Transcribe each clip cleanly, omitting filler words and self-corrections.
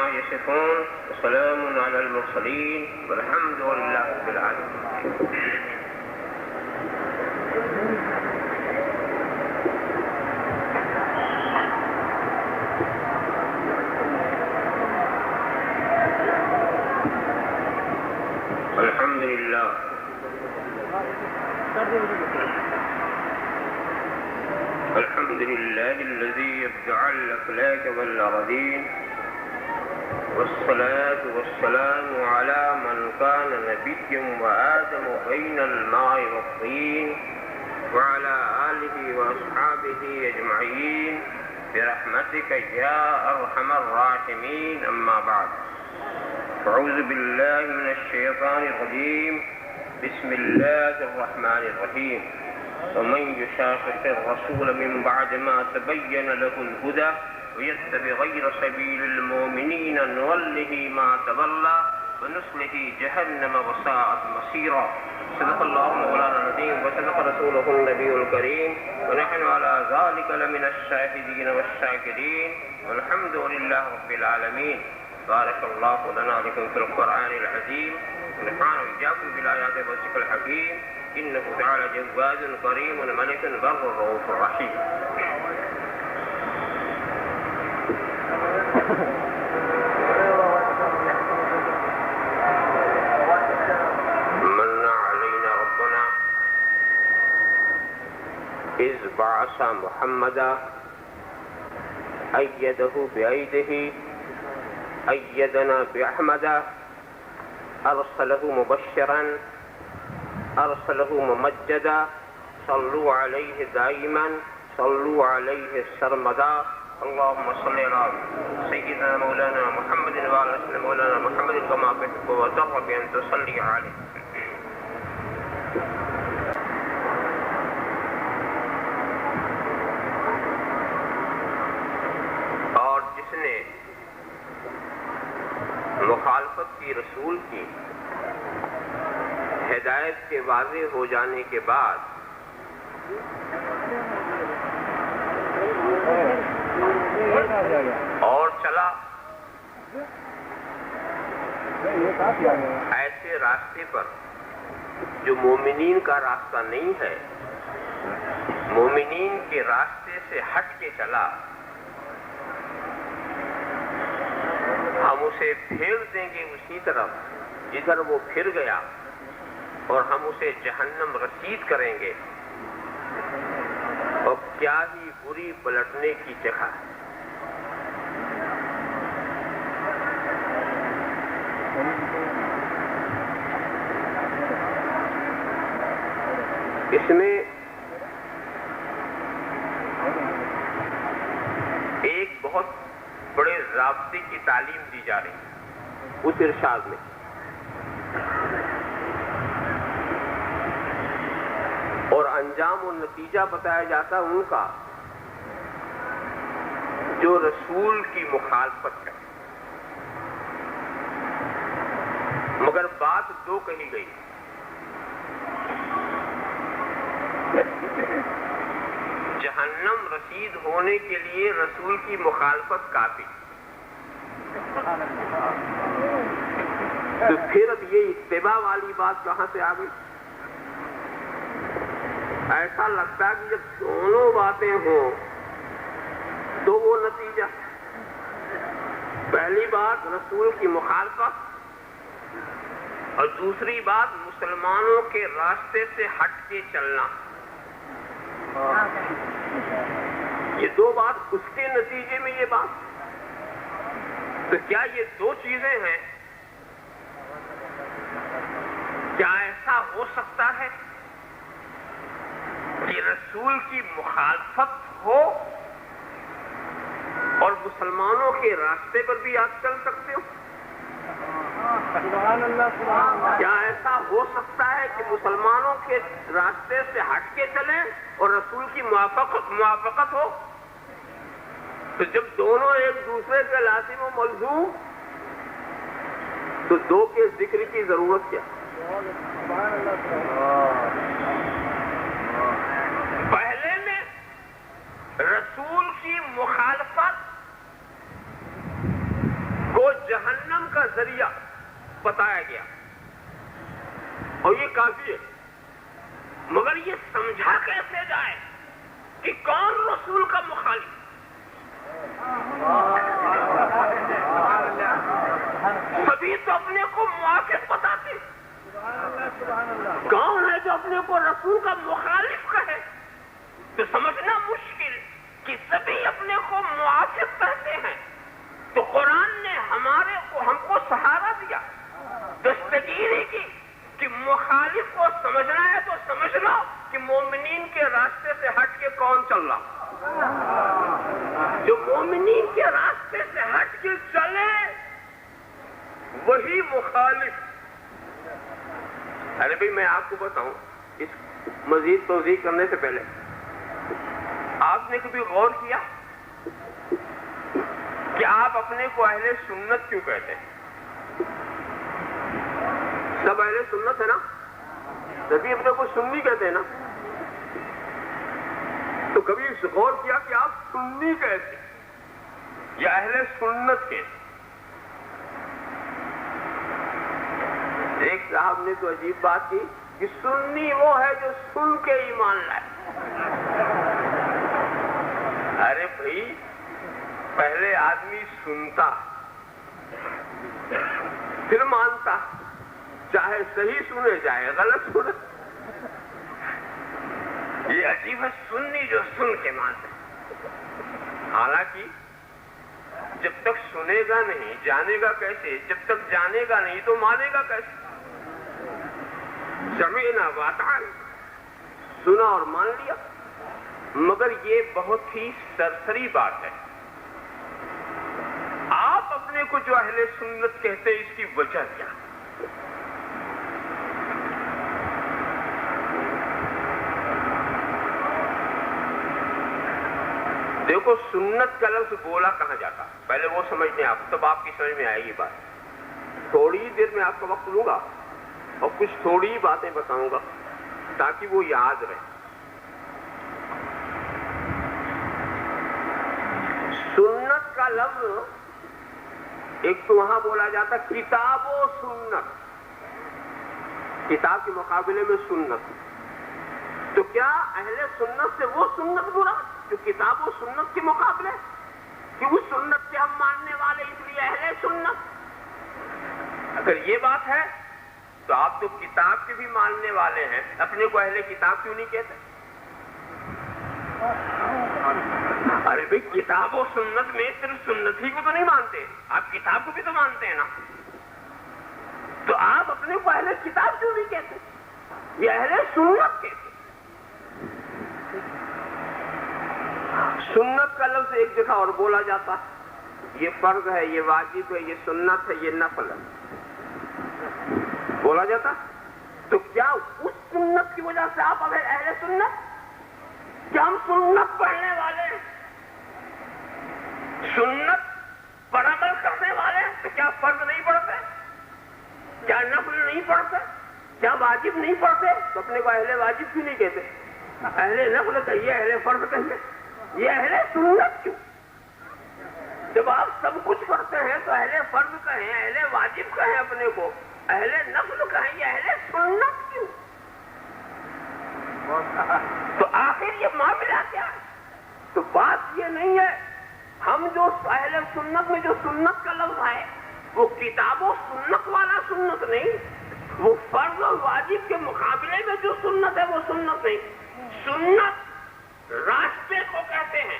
عما يصفون وسلام على المرسلين والحمد لله رب العالمين. الحمد لله الحمد لله الذي يبدع الأفلاك والأرضين، والصلاة والسلام على من كان نبيا وآدم بين الماء والطين، وعلى آله وأصحابه أجمعين برحمتك يا أرحم الراحمين. أما بعد، أعوذ بالله من الشيطان الرجيم. بسم الله الرحمن الرحيم. ومن يشاقق الرسول من بعد ما تبين له الهدى ويتبع غير سبيل المؤمنين نوله ما تولى ونصله جهنم وساءت مصيرا. صدق الله مولانا العظيم وصدق رسوله النبي الكريم، ونحن على ذلك لمن الشاهدين والشاكرين، والحمد لله رب العالمين. بارك الله لنا ولكم في القرآن العظيم، ونفعنا وإياكم بالآيات والذكر الحكيم، إنه تعالى جواد كريم ملك بر رؤوف رحيم. من علينا ربنا إذ بعث محمدا أيده بأيده، أيدنا بأحمد، أرسله مبشرا أرسله ممجدا، صلوا عليه دائما صلوا عليه سرمدا. اللهم صل على سيدنا مولانا محمد وعلى آل مولانا محمد كما تحب وترضى بأن تصلي عليه. اور جس نے مخالفت کی رسول کی ہدایت کے واضح ہو جانے کے بعد اور چلا ایسے راستے پر جو مومنین کا راستہ نہیں ہے، مومنین کے راستے سے ہٹ کے چلا، ہم اسے پھیر دیں گے اسی طرف جدھر وہ پھر گیا، اور ہم اسے جہنم رسید کریں گے. اور کیا ہی بری پلٹنے کی جگہ. اس میں ایک بہت بڑے ضابطے کی تعلیم دی جا رہی ہے اس ارشاد میں. اور انجام و نتیجہ بتایا جاتا ان کا جو رسول کی مخالفت کرے. مگر بات دو کہی گئی. جہنم رسید ہونے کے لیے رسول کی مخالفت کافی. تو پھر اب یہ اتباع والی بات کہاں سے آ گئی؟ ایسا لگتا ہے کہ جب دونوں باتیں ہوں تو وہ نتیجہ. پہلی بات رسول کی مخالفت، اور دوسری بات مسلمانوں کے راستے سے ہٹ کے چلنا. یہ دو بات، اس کے نتیجے میں یہ بات. تو کیا یہ دو چیزیں ہیں؟ کیا ایسا ہو سکتا ہے کہ رسول کی مخالفت ہو اور مسلمانوں کے راستے پر بھی آپ چل سکتے ہو؟ کیا ایسا ہو سکتا ہے کہ مسلمانوں کے راستے سے ہٹ کے چلیں اور رسول کی موافقت ہو؟ تو جب دونوں ایک دوسرے کے لازم و ملزوم، تو دو کے ذکر کی ضرورت کیا؟ پہلے میں رسول کی مخالفت کو ذریعہ بتایا گیا اور یہ کافی ہے، مگر یہ سمجھا کیسے جائے کہ کون رسول کا مخالف؟ سبھی تو اپنے کو موافق بتاتے، کون ہے جو اپنے کو رسول کا مخالف کہے؟ تو سمجھنا مشکل کہ سبھی اپنے کو موافق کہتے ہیں۔ تو قرآن نے ہم کو سہارا دیا، دستگیری کی کہ مخالف کو سمجھنا ہے تو سمجھ لو کہ مومنین کے راستے سے ہٹ کے کون چل رہا، جو مومنین کے راستے سے ہٹ کے چلے وہی مخالف۔ ارے بھائی میں آپ کو بتاؤں، اس مزید توضیح کرنے سے پہلے آپ نے کبھی غور کیا کہ آپ اپنے کو اہل سنت کیوں کہتے ہیں؟ سب اہل سنت ہے نا، تبھی اپنے کو سنی کہتے ہیں نا۔ تو کبھی غور کیا کہ آپ سنی کہتے یا اہل سنت کے؟ ایک صاحب نے تو عجیب بات کی کہ سنی وہ ہے جو سن کے ایمان لائے۔ ارے بھائی پہلے آدمی سنتا پھر مانتا، چاہے صحیح سنے چاہے غلط سنے۔ یہ عجیب ہے، سنی جو سن کے مانتے۔ حالانکہ جب تک سنے گا نہیں جانے گا کیسے؟ جب تک جانے گا نہیں تو مانے گا کیسے؟ سمعنا واطعنا، سنا اور مان لیا، مگر یہ بہت ہی سرسری بات ہے۔ آپ اپنے کو جو اہل سنت کہتے ہیں اس کی وجہ کیا؟ دیکھو سنت کا لفظ بولا کہاں جاتا، پہلے وہ سمجھتے آپ، تب آپ کی سمجھ میں آئے گی بات۔ تھوڑی دیر میں آپ کا وقت لوں گا اور کچھ تھوڑی باتیں بتاؤں گا تاکہ وہ یاد رہے۔ سنت کا لفظ ایک تو وہاں بولا جاتا کتاب و سنت، کتاب کے مقابلے میں سنت۔ تو کیا اہل سنت سے وہ سنت برا جو کتاب و سنت کے مقابلے؟ کہ اس سنت سے ہم ماننے والے اس لیے اہل سنت؟ اگر یہ بات ہے تو آپ تو کتاب کے بھی ماننے والے ہیں، اپنے کو اہل کتاب کیوں نہیں کہتے؟ ارے بھائی کتاب و سنت میں صرف سنت ہی کو تو نہیں مانتے، آپ کتاب کو بھی تو مانتے ہیں نا، تو آپ اپنے کو اہل کتاب کیوں نہیں کہتے؟ یہ اہل سنت کہتے۔ سنت کا لفظ ایک جگہ اور بولا جاتا ہے، یہ فرض ہے، یہ واجب ہے، یہ سنت ہے، یہ نفل ہے، بولا جاتا۔ تو کیا اس سنت کی وجہ سے آپ اہل سنت؟ کیا ہم سنت پڑھنے والے ہیں، سنت پر عمل کرنے والے ہیں؟ تو کیا فرض نہیں پڑھتے؟ کیا نفل نہیں پڑھتے؟ کیا واجب نہیں پڑھتے؟ تو اپنے کو اہل واجب کیوں نہیں کہتے؟ اہل نفل کہیے، اہل فرض کہیے، یہ اہل سنت کیوں؟ جب آپ سب کچھ کرتے ہیں تو اہل فرض کہیں، اہل واجب کہیں، اپنے کو اہل نفل کہیں، یہ اہل سنت کیوں؟ تو آخر یہ معاملہ کیا ہے؟ تو بات یہ نہیں ہے، ہم جو اہل سنت میں جو سنت کا لفظ ہے وہ کتاب و سنت والا سنت نہیں، وہ فرض و واجب کے مقابلے میں جو سنت ہے وہ سنت نہیں۔ سنت راستے کو کہتے ہیں،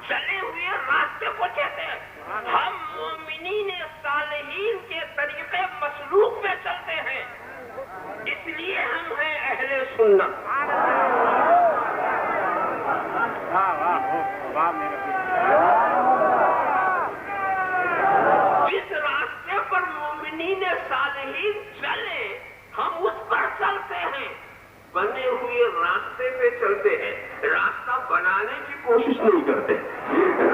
چلے ہوئے راستے کو کہتے ہیں۔ ہم مومنین صالحین کے طریقے مسلوک میں چلتے ہیں، اس لیے ہم ہیں اہل سنت۔ جس راستے پر مومنین صالحین چلے ہم اس پر چلتے ہیں، بنے ہوئے راستے پہ چلتے ہیں، راستہ بنانے کی کوشش نہیں کرتے،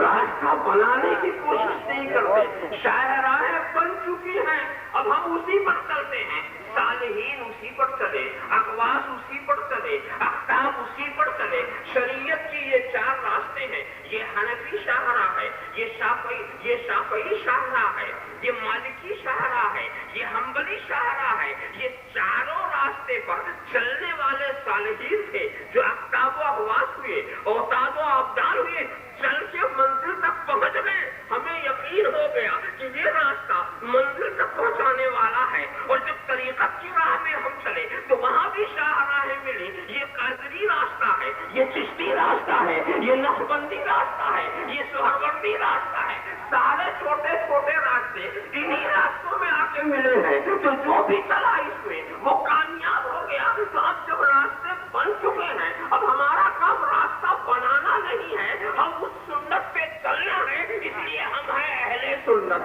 راستہ بنانے کی کوشش نہیں کرتے۔ شاہراہیں بن چکی ہیں، اب ہم اسی پر چلتے ہیں، صالحین اسی پر چلے، اقواس اسی پر چلے، احکام اسی پر چلے۔ شریعت کی یہ چار راستے ہیں، یہ حنفی شاہراہ ہے، یہ شافعی شاہراہ ہے، یہ مالکی شاہراہ ہے، یہ حنبلی شاہراہ ہے، یہ چاروں راستے پر چلنے والے صالحین تھے جو اقطاب و احواس ہوئے، اوتاد و ابدال ہوئے، چل کے منزل تک پہنچ گئے۔ ہمیں یقین ہو گیا کہ یہ راستہ منزل تک پہنچانے والا ہے، اور جب طریقت کی راہ میں ہم چلے تو وہاں بھی شاہراہیں ملی۔ یہ قادری راستہ ہے، یہ چشتی راستہ ہے، یہ نقشبندی راستہ ہے، یہ سہروردی راستہ ہے، سارے چھوٹے چھوٹے راستے انہی راستوں میں آ کے ملے ہیں۔ تو جو بھی چلا اس میں وہ کامیاب ہو گیا۔ تو اب جب راستے بن چکے ہیں، اب ہمارا کام راستہ بنانا نہیں ہے، ہم اس سنت پہ چلنا ہے۔ اس لیے ہم ہیں اہل سنت،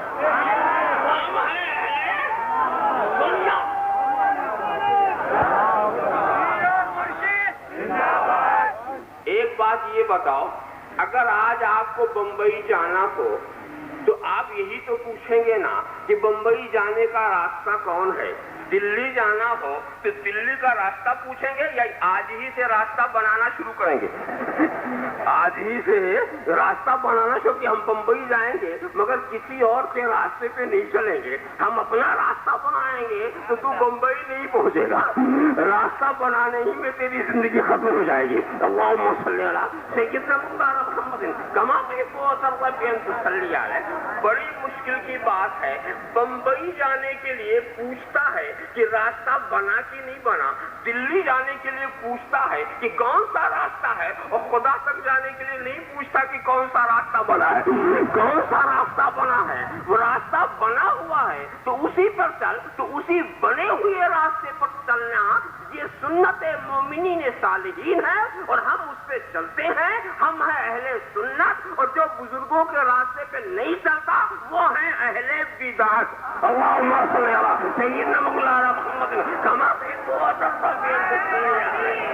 ہم ہیں اہل سنت۔ ایک بات یہ بتاؤ، اگر آج آپ کو بمبئی جانا ہو تو آپ یہی تو پوچھیں گے نا کہ بمبئی جانے کا راستہ کون ہے؟ دلی جانا ہو تو دلی کا راستہ پوچھیں گے یا آج ہی سے راستہ بنانا شروع کریں گے؟ آج ہی سے راستہ بنانا شروع کہ ہم بمبئی جائیں گے مگر کسی اور کے راستے پہ نہیں چلیں گے، ہم اپنا راستہ بنائیں گے تو تو بمبئی نہیں پہنچے گا۔ راستہ بنانے ہی میں تیری زندگی ختم ہو جائے گی۔ اللہم صلی علی سیدنا مولانا محمد کما تحب وترضى بأن تصلی علیہ۔ بڑی مشکل کی بات ہے، بمبئی جانے کے لیے پوچھتا ہے کہ راستہ بنا کہ نہیں بنا، دلی جانے کے لیے پوچھتا ہے کہ کون سا راستہ ہے، اور خدا تک جانے کے لیے نہیں پوچھتا کہ کون سا راستہ بنا ہے۔ کون سا راستہ بنا ہے؟ وہ راستہ بنا ہوا ہے تو اسی پر چل، تو اسی بنے ہوئے راستے پر چلنا یہ سنت مومنین صالحین ہے، اور ہم اس پہ چلتے ہیں۔ ہم ہیں اہل سنت، اور جو بزرگوں کے راستے پہ نہیں چلتا وہ ہیں اہل بدعت۔ اللہم صلی علی سیدنا مولانا محمد کما تحب وترضى بأن تصلی علیہ۔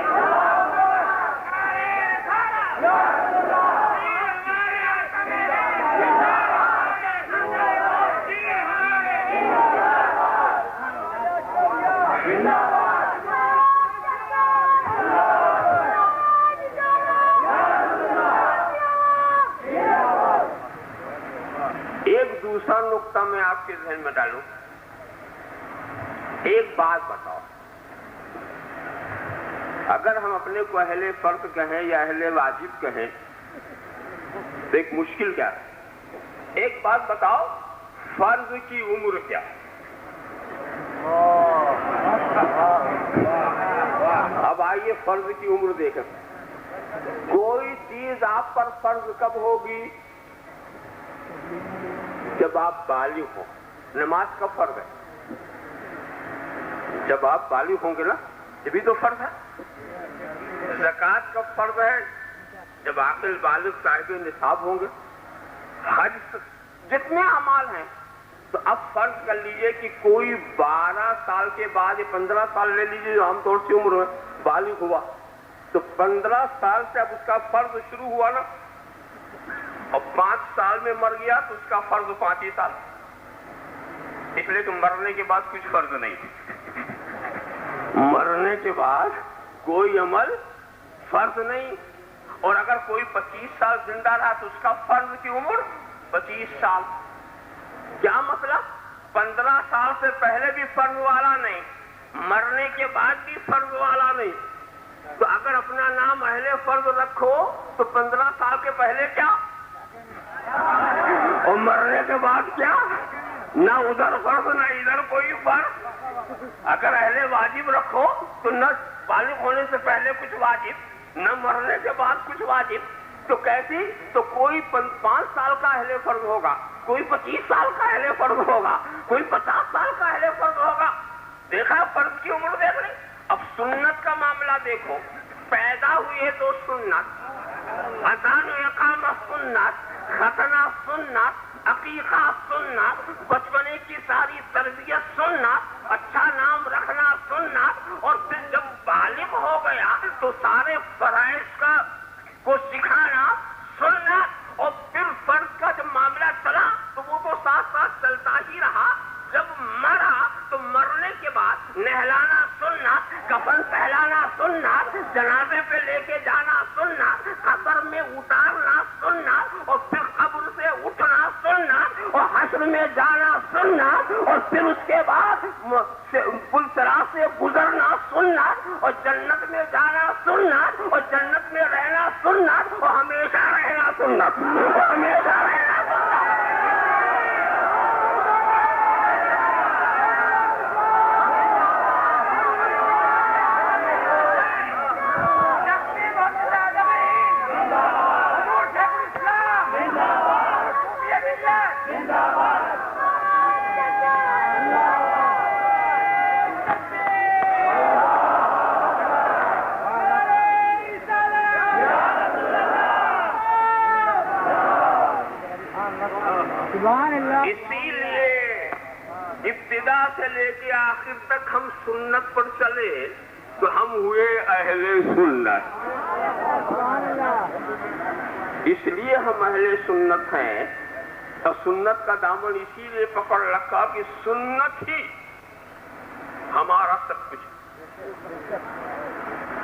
ایک دوسرا نقطہ میں آپ کے ذہن میں ڈالوں، ایک بات بتاؤ، اگر ہم اپنے کو اہل فرض کہیں یا اہل واجب کہیں تو ایک مشکل کیا ہے؟ ایک بات بتاؤ، فرض کی عمر کیا؟ اب آئیے فرض کی عمر دیکھیں۔ کوئی چیز آپ پر فرض کب ہوگی؟ جب آپ بالغ ہو۔ نماز کب فرض ہے؟ جب آپ بالغ ہوں گے نا، یہ بھی تو فرض ہے۔ زکوٰۃ کب فرض ہے؟ جب عاقل بالغ صاحب نصاب ہوں گے۔ حج، جتنے اعمال ہیں، تو اب فرض کر لیجئے کہ کوئی 12 سال کے بعد، 15 سال لے لیجئے جو عام طور سے عمر میں بالغ ہوا، تو 15 سال سے اب اس کا فرض شروع ہوا نا، اور 5 سال میں مر گیا تو اس کا فرض 5 ہی سال، اس لیے کہ مرنے کے بعد کچھ فرض نہیں۔ مرنے کے بعد کوئی عمل فرض نہیں، اور اگر کوئی 25 سال زندہ رہا تو اس کا فرض کی عمر 25 سال۔ کیا مطلب؟ 15 سال سے پہلے بھی فرض والا نہیں، مرنے کے بعد بھی فرض والا نہیں۔ تو اگر اپنا نام اہل فرض رکھو تو 15 سال کے پہلے کیا اور مرنے کے بعد کیا؟ نہ ادھر فرض نہ ادھر کوئی فرض۔ اگر اہل واجب رکھو تو نہ بالغ ہونے سے پہلے کچھ واجب، نہ مرنے کے بعد کچھ واجب۔ تو کیسی؟ تو کوئی 5 سال کا اہل فرض ہوگا، کوئی 25 سال کا اہل فرض ہوگا، کوئی 50 سال کا اہل فرض ہوگا۔ دیکھا فرض کی عمر دیکھ لیں۔ اب سنت کا معاملہ دیکھو، پیدا ہوئی ہے تو سنت، اذان و اقامت سنت، ختنہ سنت، عقیقہ سنت، بچپنے کی ساری تربیت سنت، اچھا نام رکھنا سنت، اور پھر جب بالغ ہو گیا تو سارے فرائض کو سکھانا سنت، اور پھر فرض کا جب معاملہ چلا تو وہ تو ساتھ ساتھ چلتا ہی رہا۔ جب مرا تو مرنے کے بعد نہلانا سنت، کفن پہلانا سنت، جنازے پہ لے کے جانا سنت، قبر میں اتارنا سنت، اور پھر قبر سے اٹھنا سنت، اور حشر میں جانا سنت۔ سنت اور پھر اس کے بعد پل صراط سے گزرنا سنت اور جنت میں جانا سنت اور جنت میں رہنا سنت اور ہمیشہ رہنا سنت اور ہمیشہ رہنا سنت. اسی لیے ابتدا سے لے کے آخر تک ہم سنت پر چلے تو ہم ہوئے اہل سنت. اس لیے ہم اہل سنت ہیں اور سنت کا دامن اسی لیے پکڑ رکھا کہ سنت ہی ہمارا سب کچھ.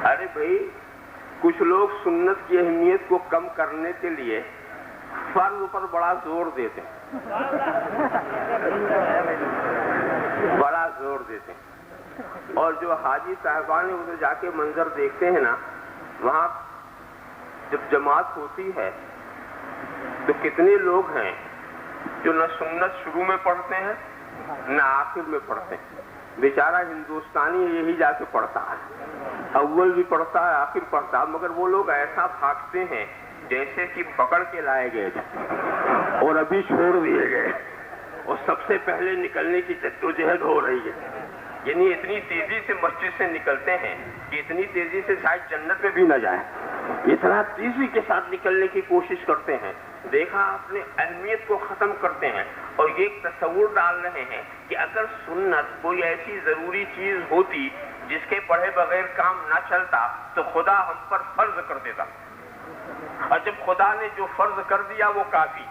ارے بھائی کچھ لوگ سنت کی اہمیت کو کم کرنے کے لیے فرض پر بڑا زور دیتے ہیں بڑا زور دیتے ہیں. اور جو حاجی صاحبان ادھر جا کے منظر دیکھتے ہیں نا, وہاں جب جماعت ہوتی ہے تو کتنے لوگ ہیں جو نہ سنت شروع میں پڑھتے ہیں نہ آخر میں پڑھتے ہیں. بیچارہ ہندوستانی یہی جا کے پڑھتا ہے, اول بھی پڑھتا ہے آخر پڑھتا ہے, مگر وہ لوگ ایسا بھاگتے ہیں جیسے کہ پکڑ کے لائے گئے تھے اور ابھی چھوڑ دیے گئے اور سب سے پہلے نکلنے کی جدوجہد ہو رہی ہے. یعنی اتنی تیزی سے مسجد سے نکلتے ہیں کہ اتنی تیزی سے شاید جنت میں بھی نہ جائیں, اتنا تیزی کے ساتھ نکلنے کی کوشش کرتے ہیں. دیکھا آپ نے, اہمیت کو ختم کرتے ہیں اور یہ ایک تصور ڈال رہے ہیں کہ اگر سنت کوئی ایسی ضروری چیز ہوتی جس کے پڑھے بغیر کام نہ چلتا تو خدا ہم پر فرض کر دیتا, اور جب خدا نے جو فرض کر دیا وہ کافی,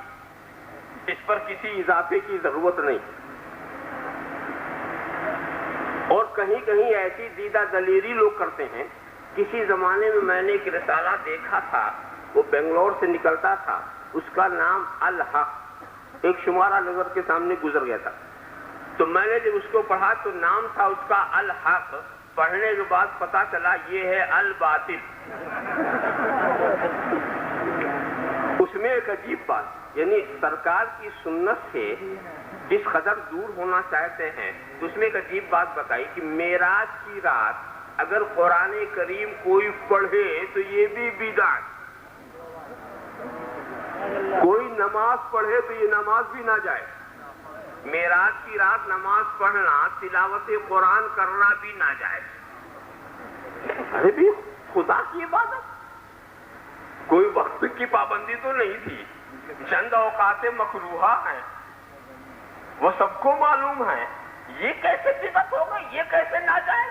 اس پر کسی اضافے کی ضرورت نہیں. اور کہیں کہیں ایسی دیدہ دلیری لوگ کرتے ہیں. کسی زمانے میں میں نے ایک رسالہ دیکھا تھا, وہ بنگلور سے نکلتا تھا, اس کا نام الحق, ایک شمارہ نظر کے سامنے گزر گیا تھا. تو میں نے جب اس کو پڑھا تو نام تھا اس کا الحق, پڑھنے کے بعد پتا چلا یہ ہے الباطل. اس میں ایک عجیب بات, یعنی سرکار کی سنت سے جس قدر دور ہونا چاہتے ہیں تو اس میں ایک عجیب بات بتائی کہ معراج کی رات اگر قرآن کریم کوئی پڑھے تو یہ بھی بدعت, کوئی نماز پڑھے تو یہ نماز بھی نہ جائے. معراج کی رات نماز پڑھنا, تلاوت قرآن کرنا بھی نہ جائے. ارے بھی خدا کی عبادت, کوئی وقت کی پابندی تو نہیں تھی, چند اوقات مکروہہ ہیں, وہ سب کو معلوم ہے. یہ کیسے بدعت ہوگا, یہ کیسے نہ جائے؟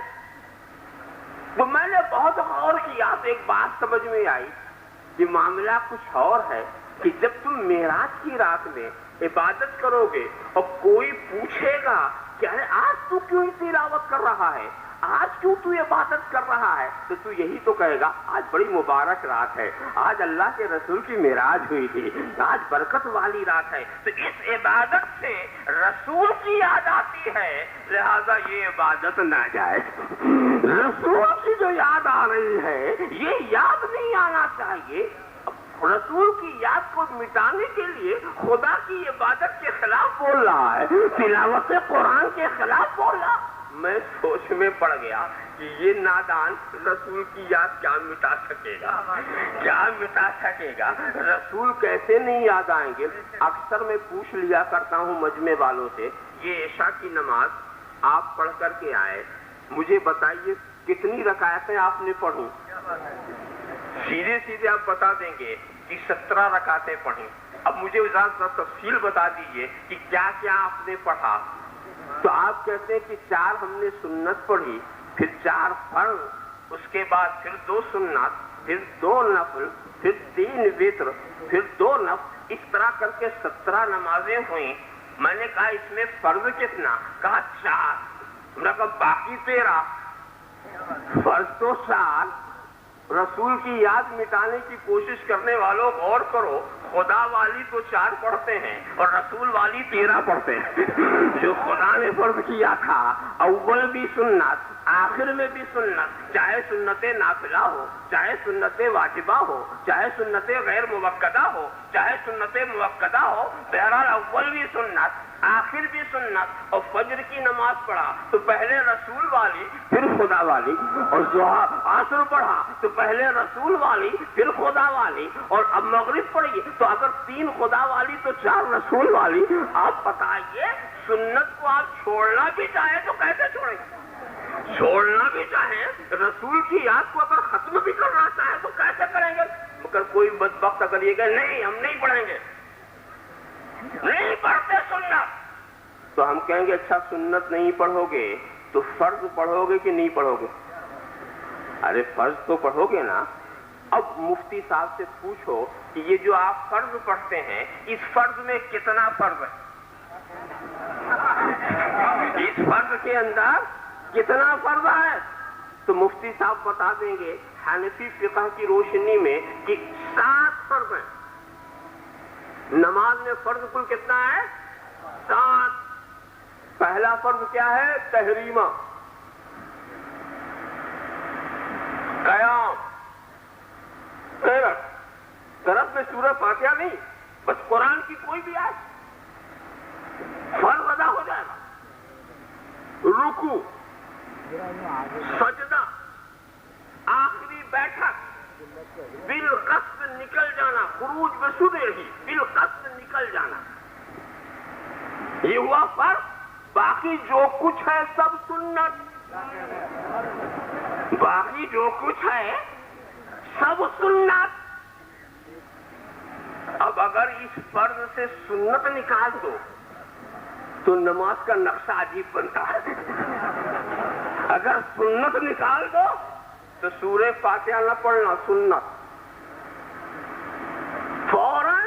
تو میں نے بہت غور کیا تو ایک بات سمجھ میں آئی کہ معاملہ کچھ اور ہے کہ جب تم معراج کی رات میں عبادت کرو گے اور کوئی پوچھے گا کہ ارے آج تو کیوں تلاوت کر رہا ہے, آج کیوں تو عبادت کر رہا ہے, تو تو یہی تو کہے گا آج بڑی مبارک رات ہے, آج اللہ کے رسول کی معراج ہوئی تھی, آج برکت والی رات ہے. تو اس عبادت سے رسول کی یاد آتی ہے, لہذا یہ عبادت نہ جائے. رسول کی جو یاد آ رہی ہے یہ یاد نہیں آنا چاہیے. رسول کی یاد کو مٹانے کے لیے خدا کی عبادت کے خلاف بول رہا ہے, تلاوت قرآن کے خلاف بول رہا. میں سوچ میں پڑ گیا کہ یہ نادان رسول کی یاد کیا مٹا سکے گا, کیا مٹا سکے گا, رسول کیسے نہیں یاد آئیں گے. اکثر میں پوچھ لیا کرتا ہوں مجمع والوں سے, یہ عشاء کی نماز آپ پڑھ کر کے آئے, مجھے بتائیے کتنی رکعتیں آپ نے پڑھی؟ سیدھے سیدھے آپ بتا دیں گے کہ 17 رکعتیں پڑھی. اب مجھے ذرا تفصیل بتا دیجئے کہ کیا کیا آپ نے پڑھا. تو آپ کہتے ہیں کہ 4 ہم نے سنت پڑھی, پھر 4 فرض, اس کے بعد پھر 2 سنت, پھر 2 نفل, پھر 3 وتر, پھر 2 نفل, اس طرح کر کے 17 نمازیں ہوئیں. میں نے کہا اس میں فرض کتنا؟ کہا 4. ہم نے کہا باقی 13. فرض تو 4. رسول کی یاد مٹانے کی کوشش کرنے والوں غور کرو, خدا والی تو 4 پڑھتے ہیں اور رسول والی 13 پڑھتے ہیں۔ جو خدا نے فرض کیا تھا اول بھی سنت آخر میں بھی سنت، چاہے سنت نافلہ ہو، چاہے سنت واجبہ ہو، چاہے سنت غیر موقدہ ہو، چاہے سنت موقدہ ہو، بہرحال اول بھی سنت آخر بھی سنت۔ اور فجر کی نماز پڑھا تو پہلے رسول والی پھر خدا والی، اور عصر پڑھا تو پہلے رسول والی پھر خدا والی، اور اب مغرب پڑھیے تو اگر 3 خدا والی تو 4 رسول والی۔ آپ بتائیے سنت کو آپ چھوڑنا بھی چاہیں تو کیسے چھوڑیں گے؟ چھوڑنا بھی چاہیں، رسول کی یاد کو اگر ختم بھی کرنا چاہیں تو کیسے کریں گے؟ مگر کوئی بدبخت اگر یہ کہ نہیں ہم نہیں پڑھیں گے، نہیں پڑھتے سنت، تو ہم کہیں گے اچھا سنت نہیں پڑھو گے تو فرض پڑھو گے کہ نہیں پڑھو گے؟ ارے فرض تو پڑھو گے نا۔ اب مفتی صاحب سے پوچھو کہ یہ جو آپ فرض پڑھتے ہیں اس فرض میں کتنا فرض ہے؟ اس فرض کے اندر کتنا فرض ہے؟ تو مفتی صاحب بتا دیں گے حنفی فقہ کی روشنی میں کہ 7 فرض ہیں۔ نماز میں فرض کل کتنا ہے؟ 7۔ پہلا فرض کیا ہے؟ تحریمہ، قیام، طرف میں سورہ فاتحہ نہیں، بس قرآن کی کوئی بھی آیت فرض ادا ہو جائے گا۔ رکوع، سجدہ، آخری بیٹھک، بالقصد نکل جانا، خروج بسدے ہی بالقصد نکل جانا، یہ ہوا فرض۔ باقی جو کچھ ہے سب سنت، باقی جو کچھ ہے سب سنت۔ اب اگر اس فرض سے سنت نکال دو تو نماز کا نقشہ عجیب بنتا ہے۔ اگر سنت نکال دو تو سورہ فاتحہ نہ پڑھنا سنت، فوراً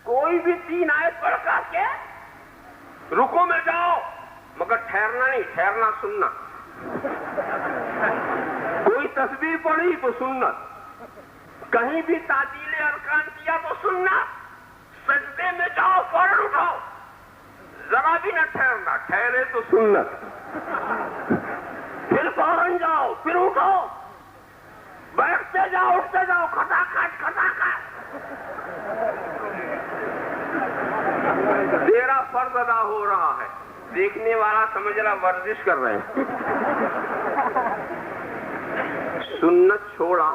کوئی بھی 3 آیت پڑھ کر کے رکوع میں جاؤ، مگر ٹھہرنا نہیں، ٹھہرنا سنت۔ کوئی تسبیح پڑھی تو سنت، کہیں بھی تعدیل ارکان کیا تو سنت، سجدے میں جاؤ فوراً اٹھاؤ، ذرا بھی نہ ٹھہرنا، ٹھہرے تو سنت، پھر فوراً جاؤ، پھر اٹھو، بیٹھتے جاؤ اٹھتے جاؤ، کھٹاکھٹ کھٹاکھٹ۔ تیرا فرض ادا ہو رہا ہے، دیکھنے والا سمجھ رہا ورزش کر رہے ہیں۔ سنت چھوڑا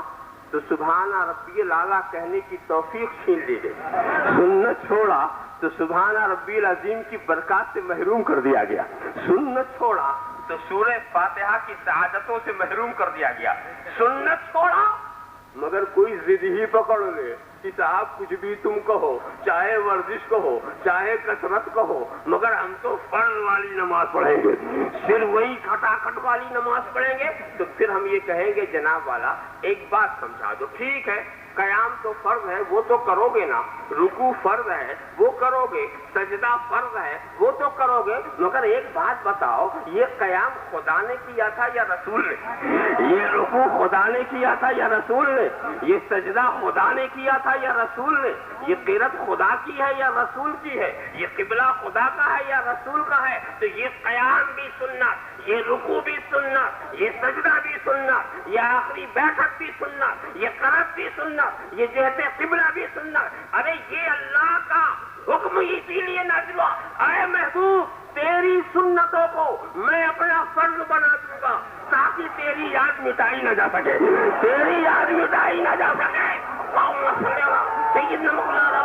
تو سبحان ربی الاعلیٰ کہنے کی توفیق چھین لی گئی، سنت چھوڑا تو سبحان ربی العظیم کی برکات سے محروم کر دیا گیا، سنت چھوڑا تو سورہ فاتحہ کی سعادتوں سے محروم کر دیا گیا، سنت چھوڑا مگر کوئی ضد ہی پکڑ لے کہ صاحب کچھ بھی تم کہو، چاہے ورزش کہو چاہے کثرت کہو، مگر ہم تو فرض والی نماز پڑھیں گے، صرف وہی کھٹاکھٹ والی نماز پڑھیں گے۔ تو پھر ہم یہ کہیں گے جناب والا ایک بات سمجھا دو، ٹھیک ہے قیام تو فرض ہے وہ تو کرو گے نا، رکوع فرض ہے وہ کرو گے، سجدہ فرض ہے وہ تو کرو گے، مگر ایک بات بتاؤ یہ قیام خدا نے کیا تھا یا رسول نے؟ یہ رکوع خدا نے کیا تھا یا رسول نے؟ یہ سجدہ خدا نے کیا تھا یا رسول نے؟ یہ قرات خدا کی ہے یا رسول کی ہے؟ یہ قبلہ خدا کا ہے یا رسول کا ہے؟ تو یہ قیام بھی سنت، یہ رکوع بھی سنت، یہ سجدہ بھی سنت، یہ آخری بیٹھک بھی سنت، یہ قرات بھی سنت، یہ جہت قبلہ بھی سنت۔ ارے یہ اللہ کا حکم اسی لیے نازل ہوا، اے محبوب تیری سنتوں کو میں اپنا فرض بنا دوں گا تاکہ تیری یاد مٹائی نہ جا سکے، تیری یاد مٹائی نہ جا سکے۔ سیدنا مولانا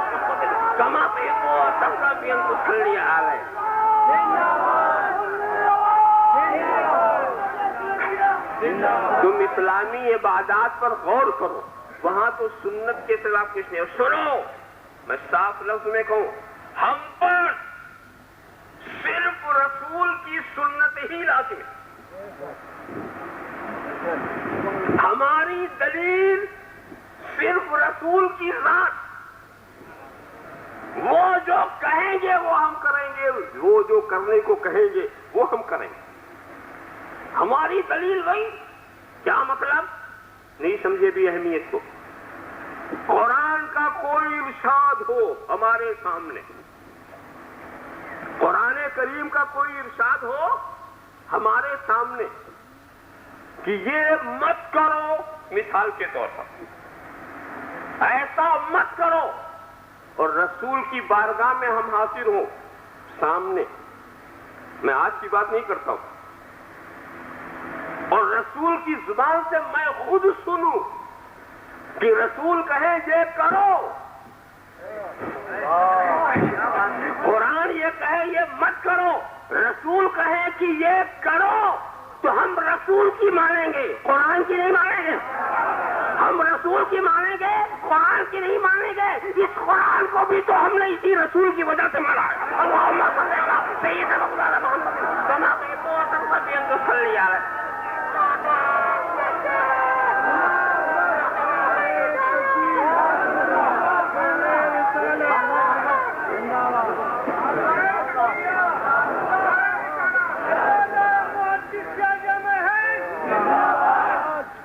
کما پہ وہ سب بھی ہم کو ٹھنڈی حال ہے۔ تم اسلامی عبادات پر غور کرو، وہاں تو سنت کے سوا کچھ نہیں۔ سنو میں صاف لفظ میں کہوں، ہم پر صرف رسول کی سنت ہی لازم، ہماری دلیل صرف رسول کی ذات، وہ جو کہیں گے وہ ہم کریں گے، وہ جو کرنے کو کہیں گے وہ ہم کریں گے، ہماری دلیل وہی۔ کیا مطلب؟ نہیں سمجھے بھی اہمیت کو۔ قرآن کا کوئی ارشاد ہو ہمارے سامنے، قرآن کریم کا کوئی ارشاد ہو ہمارے سامنے کہ یہ مت کرو، مثال کے طور پر ایسا مت کرو، اور رسول کی بارگاہ میں ہم حاضر ہوں سامنے، میں آج کی بات نہیں کرتا ہوں، اور رسول کی زبان سے میں خود سنوں کہ رسول کہے یہ کرو، قرآن یہ کہے یہ مت کرو، رسول کہے کہ یہ کرو، تو ہم رسول کی مانیں گے، قرآن کی نہیں مانیں گے۔ ہم رسول کی مانیں گے، قرآن کی نہیں مانیں گے۔ اس قرآن کو بھی تو ہم نے اسی رسول کی وجہ سے مانا ہے۔ اللہم صلی علی سیدنا محمد کما صلی علیہ۔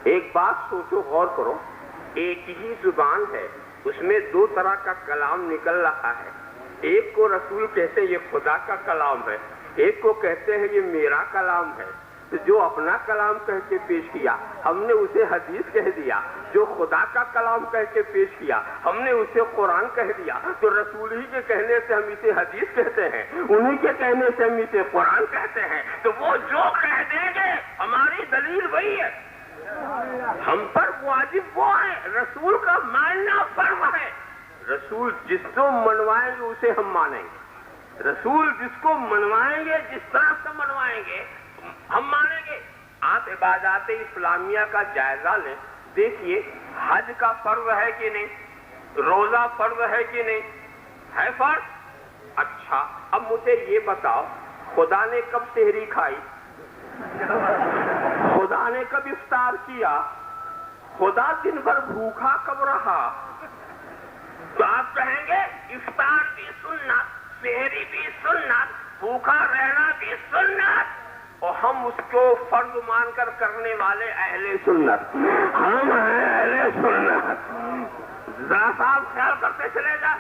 ایک بات سوچو، غور کرو، ایک ہی زبان ہے، اس میں دو طرح کا کلام نکل رہا ہے۔ ایک کو رسول کہتے ہیں یہ خدا کا کلام ہے، ایک کو کہتے ہیں یہ میرا کلام ہے۔ تو جو اپنا کلام کہہ کے پیش کیا ہم نے اسے حدیث کہہ دیا، جو خدا کا کلام کہہ کے پیش کیا ہم نے اسے قرآن کہہ دیا۔ تو رسول ہی کے کہنے سے ہم اسے حدیث کہتے ہیں، انہی کے کہنے سے ہم اسے قرآن کہتے ہیں۔ تو وہ جو کہہ دیں گے ہماری دلیل وہی ہے، ہم پر واجب وہ ہے، رسول کا ماننا فرض ہے۔ رسول جس کو منوائیں گے اسے ہم مانیں گے، رسول جس کو منوائیں گے، جس طرح سے منوائیں گے ہم مانیں گے۔ آپ عبادات اسلامیہ کا جائزہ لیں، دیکھیے حج کا فرض ہے کہ نہیں، روزہ فرض ہے کہ نہیں، ہے فرض؟ اچھا اب مجھے یہ بتاؤ خدا نے کب سحری کھائی، خدا نے کب افطار کیا، خدا دن بھر بھوکا کب رہا؟ تو آپ کہیں گے افطار بھی سنت، سحری بھی سنت، بھوکا رہنا بھی سنت، اور ہم اس کو فرض مان کر کرنے والے اہل سنت، ہم ہیں اہل سنت۔ ذرا صاحب خیال کرتے چلے جا،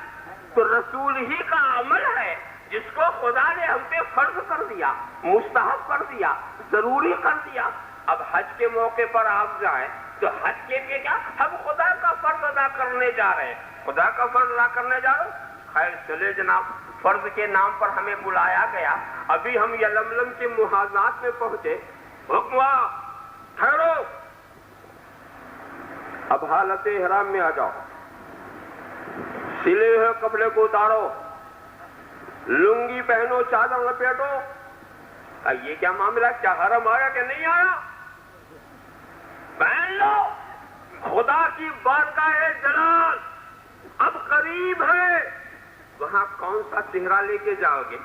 تو رسول ہی کا عمل ہے جس کو خدا نے ہم پہ فرض کر دیا، مستحب کر دیا، ضروری کر دیا۔ اب حج کے موقع پر آپ جائیں تو حج کے لیے کیا ہم خدا کا فرض ادا کرنے جا رہے ہیں، خدا کا فرض ادا کرنے جا رہے ہیں۔ خیر چلے جناب، فرض کے نام پر ہمیں بلایا گیا، ابھی ہم یلملم کے محاذات میں پہنچے، حکم ٹھہرو، اب حالت احرام میں آ جاؤ، سلے ہوئے کپڑے کو اتارو، لنگی پہنو، چادر لپیٹو۔ یہ کیا معاملہ، کیا حرم آیا کہ نہیں آیا؟ پہن لو، خدا کی بارگاہ جلال اب قریب ہے، وہاں کون سا چہرہ لے کے جاؤ گے،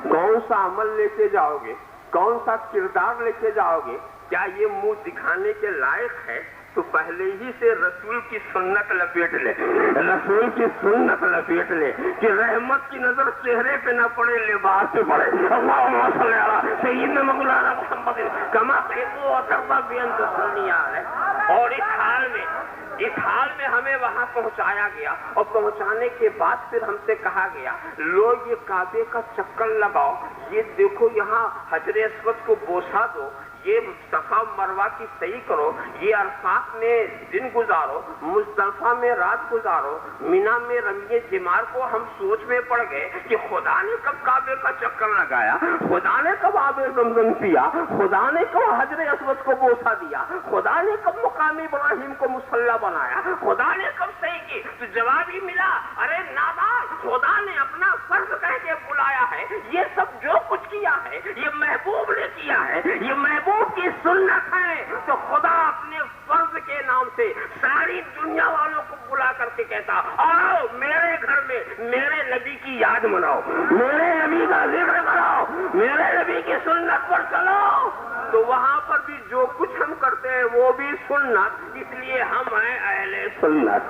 کون سا عمل لے کے جاؤ گے، کون سا کردار لے کے جاؤ گے؟ کیا یہ منہ دکھانے کے لائق ہے؟ تو پہلے ہی سے رسول کی سنت لپیٹ لے، رسول کی سنت لپیٹ لے کہ رحمت کی نظر چہرے پہ نہ پڑے، لباس پہ پڑے۔ اللہم صلی علی سیدنا مولانا محمد کما صلی علیہ۔ اور اس حال میں ہمیں وہاں پہنچایا گیا، اور پہنچانے کے بعد پھر ہم سے کہا گیا لو یہ کعبے کا چکر لگاؤ، یہ دیکھو یہاں حجر اسود کو بوسہ دو، یہ صفا مروہ کی صحیح کرو، یہ عرفات میں دن گزارو، مزدلفہ میں رات گزارو، مینا میں رمی جمار کو ہم سوچ میں پڑ گئے کہ خدا نے کب کعبے کا چکر لگایا، خدا نے کب آب زمزم پیا، خدا نے کب حجر اسود کو بوسہ دیا، خدا نے کب مقام ابراہیم کو مصلی بنایا، خدا نے کب صحیح کی؟ تو جواب ہی ملا ارے نادان، خدا نے اپنا فرض کہہ کے بلایا ہے، یہ سب جو کچھ کیا ہے یہ محبوب نے کیا ہے، یہ محبوب کی سنت ہے۔ تو خدا اپنے فرض کے نام سے ساری دنیا والوں کو بلا کر کے کہتا آؤ میرے گھر میں میرے نبی کی یاد مناؤ، میرے نبی کا ذکر کرو، میرے نبی کی سنت پر چلو۔ تو وہاں پر بھی جو کچھ ہم کرتے ہیں وہ بھی سنت، اس لیے ہم ہیں اہل سنت،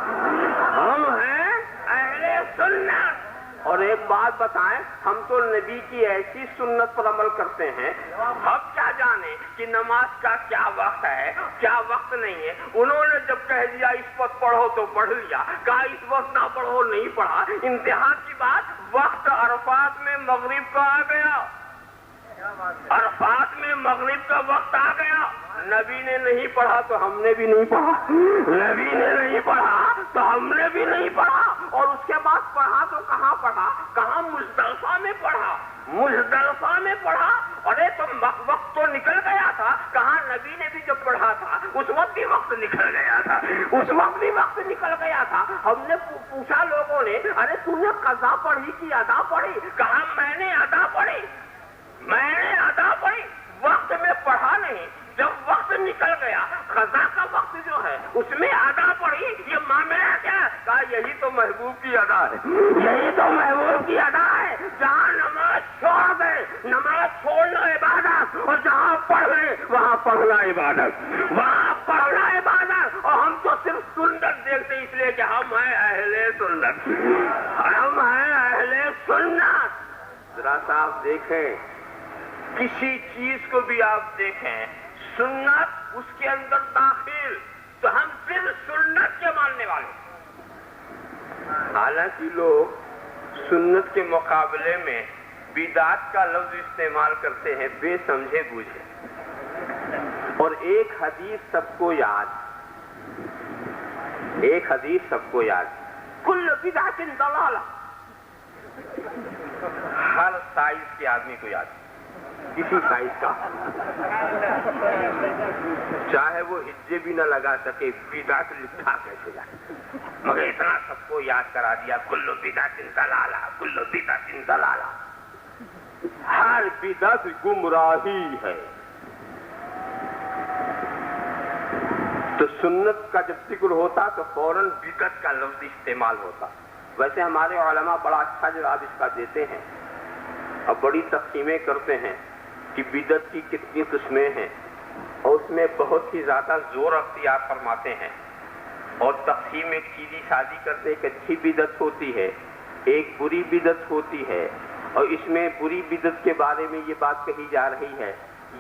ہم ہیں اہل سنت۔ اور ایک بات بتائیں، ہم تو نبی کی ایسی سنت پر عمل کرتے ہیں، ہم کیا جانے کہ نماز کا کیا وقت ہے کیا وقت نہیں ہے۔ انہوں نے جب کہہ دیا اس وقت پڑھو تو پڑھ لیا، کہا اس وقت نہ پڑھو نہیں پڑھا۔ انتہا کی بات، وقت عرفات میں مغرب کا آ گیا، عرفات میں مغرب کا وقت آ گیا، نبی نے نہیں پڑھا تو ہم نے بھی نہیں پڑھا، نبی نے نہیں پڑھا تو ہم نے بھی نہیں پڑھا، اور اس کے بعد پڑھا تو کہاں پڑھا؟ کہاں؟ مزدلفہ میں پڑھا، مزدلفہ میں پڑھا۔ ارے تو وقت تو نکل گیا تھا، کہاں نبی نے بھی جب پڑھا تھا اس وقت بھی وقت نکل گیا تھا، اس وقت بھی وقت نکل گیا تھا۔ ہم نے پوچھا لوگوں نے، ارے تو نے قضا پڑھی کہ ادا پڑھی؟ کہا میں نے ادا پڑھی، میں نے ادا پڑھی، وقت میں پڑھا نہیں۔ جب وقت نکل گیا، قضا کا وقت جو ہے اس میں ادا پڑھی، یہ معاملہ کیا ہے؟ کہا یہی تو محبوب کی ادا ہے، یہی تو محبوب کی ادا ہے۔ جہاں نماز چھوڑ گئے، نماز چھوڑنا عبادت، اور جہاں پڑھ گئے وہاں پڑھنا عبادت، وہاں پڑھنا عبادت۔ اور ہم تو صرف سنت دیکھتے اس لیے کہ ہم ہیں اہل سنت، ہم ہیں اہل سنت۔ ذرا سا آپ دیکھیں، کسی چیز کو بھی آپ دیکھیں، سنت اس کے اندر داخل، تو ہم صرف سنت کے ماننے والے۔ حالانکہ لوگ سنت کے مقابلے میں بدعت کا لفظ استعمال کرتے ہیں بے سمجھے بوجھے۔ اور ایک حدیث سب کو یاد، ایک حدیث سب کو یاد، کل بدعت ضلالہ، ہر سائز کے آدمی کو یاد، کسی سائز کا، چاہے وہ ہجے بھی نہ لگا سکے، بدعت لکھا کیسے جائے، مگر اتنا سب کو یاد کرا دیا، کل بدعت ضلالہ، کل بدعت ضلالہ۔ ہر بدعت گمراہی ہے۔ تو سنت کا جب ذکر ہوتا تو فوراً بدعت کا لفظ استعمال ہوتا۔ ویسے ہمارے علماء بڑا اچھا جواب اس کا دیتے ہیں اور بڑی تقسیمیں کرتے ہیں کہ بدعت کی کتنی قسمیں ہیں، اور اس میں بہت ہی زیادہ زور اختیار فرماتے ہیں، اور تقسیم ایک سیدھی سادی کرتے ایک اچھی بدعت ہوتی ہے، ایک بری بدعت ہوتی ہے۔ اور اس میں بری بدعت کے بارے میں یہ بات کہی جا رہی ہے،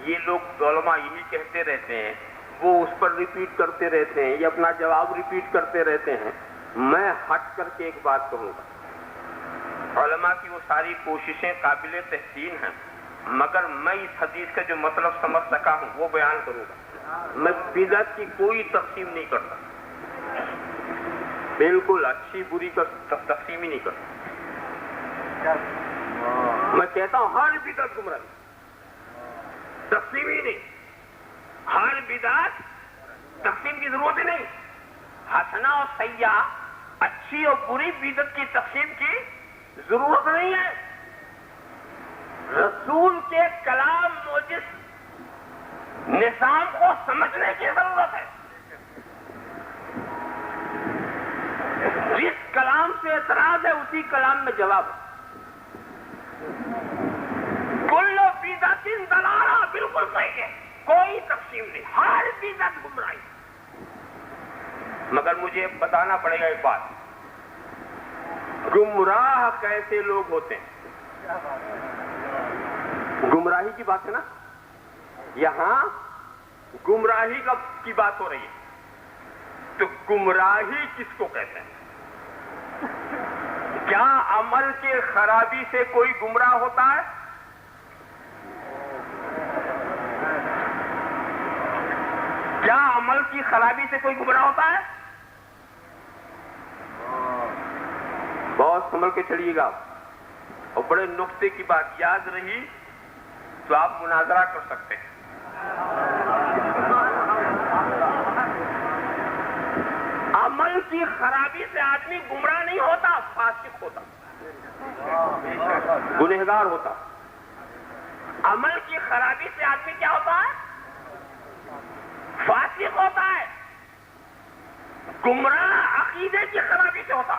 یہ لوگ علماء یہی کہتے رہتے ہیں، وہ اس پر ریپیٹ کرتے رہتے ہیں، یہ اپنا جواب ریپیٹ کرتے رہتے ہیں۔ میں ہٹ کر کے ایک بات کہوں گا، علماء کی وہ ساری کوششیں قابل تحسین ہیں، مگر میں اس حدیث کا جو مطلب سمجھ سکا ہوں وہ بیان کروں گا۔ میں بدعت کی کوئی تقسیم نہیں کرتا، بالکل اچھی بری کا تقسیم ہی نہیں کرتا۔ میں کہتا ہوں ہر بدعت گمراہی، تقسیم ہی نہیں، ہر بدعت تقسیم کی ضرورت ہی نہیں، حسنہ اور سیئہ، اچھی اور بری بدعت کی تقسیم کی ضرورت نہیں ہے۔ رسول کے کلام موجز نظام کو سمجھنے کی ضرورت ہے۔ جس کلام سے اعتراض ہے اسی کلام میں جواب ہے۔ کل بدعت ضلالہ، بالکل صحیح ہے، کوئی تقسیم نہیں، ہر بدعت گمراہی۔ مگر مجھے بتانا پڑے گا ایک بات، گمراہ کیسے لوگ ہوتے ہیں؟ گمراہی کی بات ہے نا، یہاں گمراہی کی بات ہو رہی ہے، تو گمراہی کس کو کہتے ہیں؟ کیا عمل کے خرابی سے کوئی گمراہ ہوتا ہے؟ کیا عمل کی خرابی سے کوئی گمراہ ہوتا ہے؟ بہت سنبھل کے چلیے گا، اور بڑے نقطے کی بات یاد رہی تو آپ مناظرہ کر سکتے ہیں۔ عمل کی خرابی سے آدمی گمراہ نہیں ہوتا، فاسق ہوتا، گنہگار ہوتا۔ عمل کی خرابی سے آدمی کیا ہوتا ہے؟ فاسق ہوتا ہے۔ گمراہ عقیدے کی خرابی سے ہوتا،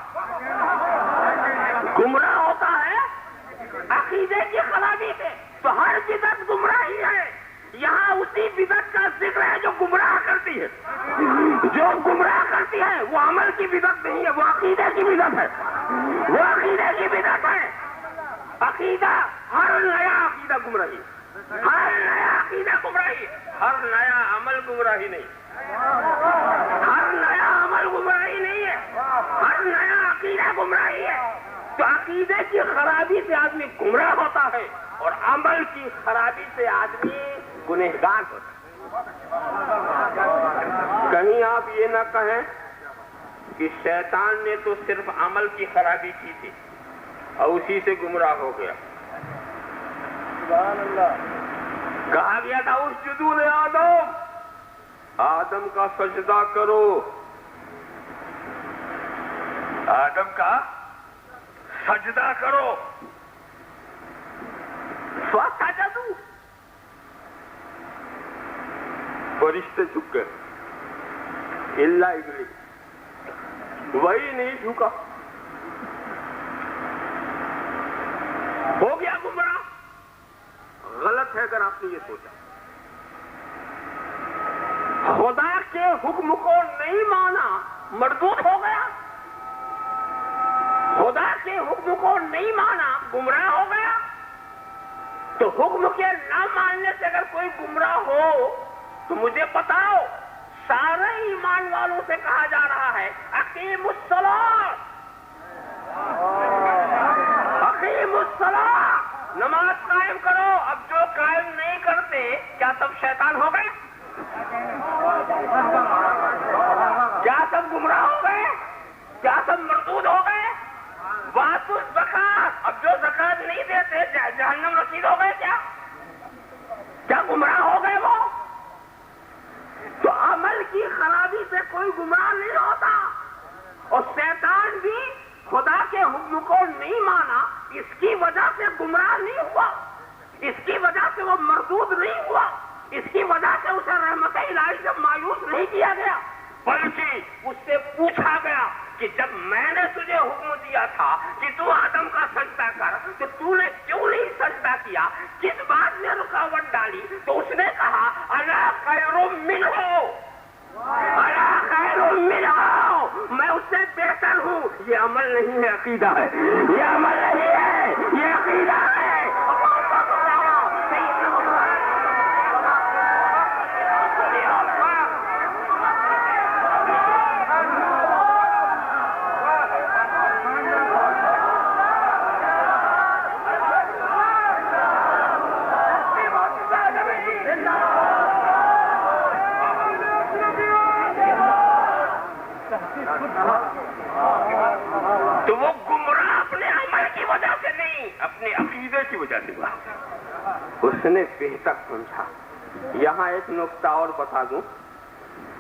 گمراہ ہوتا ہے عقیدے کی خرابی سے۔ تو ہر بدعت گمراہی ہے۔ یہاں اسی بدعت کا ذکر ہے جو گمراہ کرتی ہے، جو گمراہ کرتی ہے وہ عمل کی بدعت نہیں ہے، وہ عقیدے کی بدعت ہے۔ وہ عقیدے کی بدعت ہے. عقیدہ، ہر نیا عقیدہ گمراہی، ہر نیا عقیدہ گمراہی، ہر نیا عمل گمراہی نہیں، ہر نیا عمل گمراہی نہیں ہے، ہر نیا عقیدہ گمراہی ہے. تو عقیدے کی خرابی سے آدمی گمراہ ہوتا ہے اور عمل کی خرابی سے آدمی گنہگار ہوتا ہے. کہیں آپ یہ نہ کہیں کہ شیطان نے تو صرف عمل کی خرابی کی تھی اور اسی سے گمراہ ہو گیا. کہا گیا تھا اسجدوا لآدم، آدم کا سجدہ کرو، آدم کا سجدہ کرو. فسجدوا، فرشتے جھک گئے الا ابلیس، وہی نہیں جھکا، ہو گیا گمراہ. غلط ہے اگر آپ نے یہ سوچا. خدا کے حکم کو نہیں مانا، مردود ہو گیا. خدا کے حکم کو نہیں مانا، گمراہ ہو گیا. تو حکم کے نہ ماننے سے اگر کوئی گمراہ ہو تو مجھے بتاؤ، سارے ایمان والوں سے کہا جا رہا ہے اقیموا الصلاۃ، اقیموا الصلاۃ، نماز قائم کرو. اب جو قائم نہیں کرتے کیا سب شیطان ہو گئے؟ کیا سب گمراہ ہو گئے؟ کیا سب مردود ہو گئے؟ وآتوا الزکاۃ، اب جو زکات نہیں دیتے جہنم رسید ہو گئے؟ کیا گمراہ ہو گئے وہ؟ تو عمل کی خرابی سے کوئی گمراہ نہیں ہوتا. اور شیطان بھی خدا کے حکم کو نہیں مانا، اس کی وجہ سے گمراہ نہیں ہوا، اس کی وجہ سے وہ مردود نہیں ہوا، اس کی وجہ سے اسے رحمت الہی سے مایوس نہیں کیا گیا، بلکہ اس سے پوچھا گیا کہ جب میں نے تجھے حکم دیا تھا کہ تو آدم کا سجدہ کر تو تو نے کیوں نہیں سجدہ کیا؟ کس بات نے رکاوٹ ڈالی؟ تو اس نے کہا انا خیر منہ، انا خیر منہ، میں اس سے بہتر ہوں. یہ عمل نہیں ہے، عقیدہ ہے. یہ عمل نہیں ہے، یہ عقیدہ ہے. تو وہ گمراہ اپنے عمل کی وجہ سے نہیں، اپنے عقیدے کی وجہ سے ہوا. اس نے بہتر سمجھا. یہاں ایک نقطہ اور بتا دوں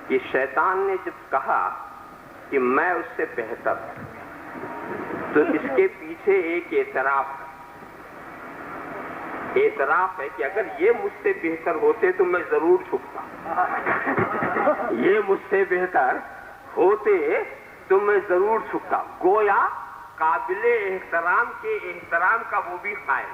کہ شیطان نے جب کہا کہ میں اس سے بہتر ہوں تو اس کے پیچھے ایک اعتراف ہے کہ اگر یہ مجھ سے بہتر ہوتے تو میں ضرور جھکتا. یہ مجھ سے بہتر ہوتے تو میں ضرور جھکتا. گویا قابل احترام کے احترام کا وہ بھی قائل،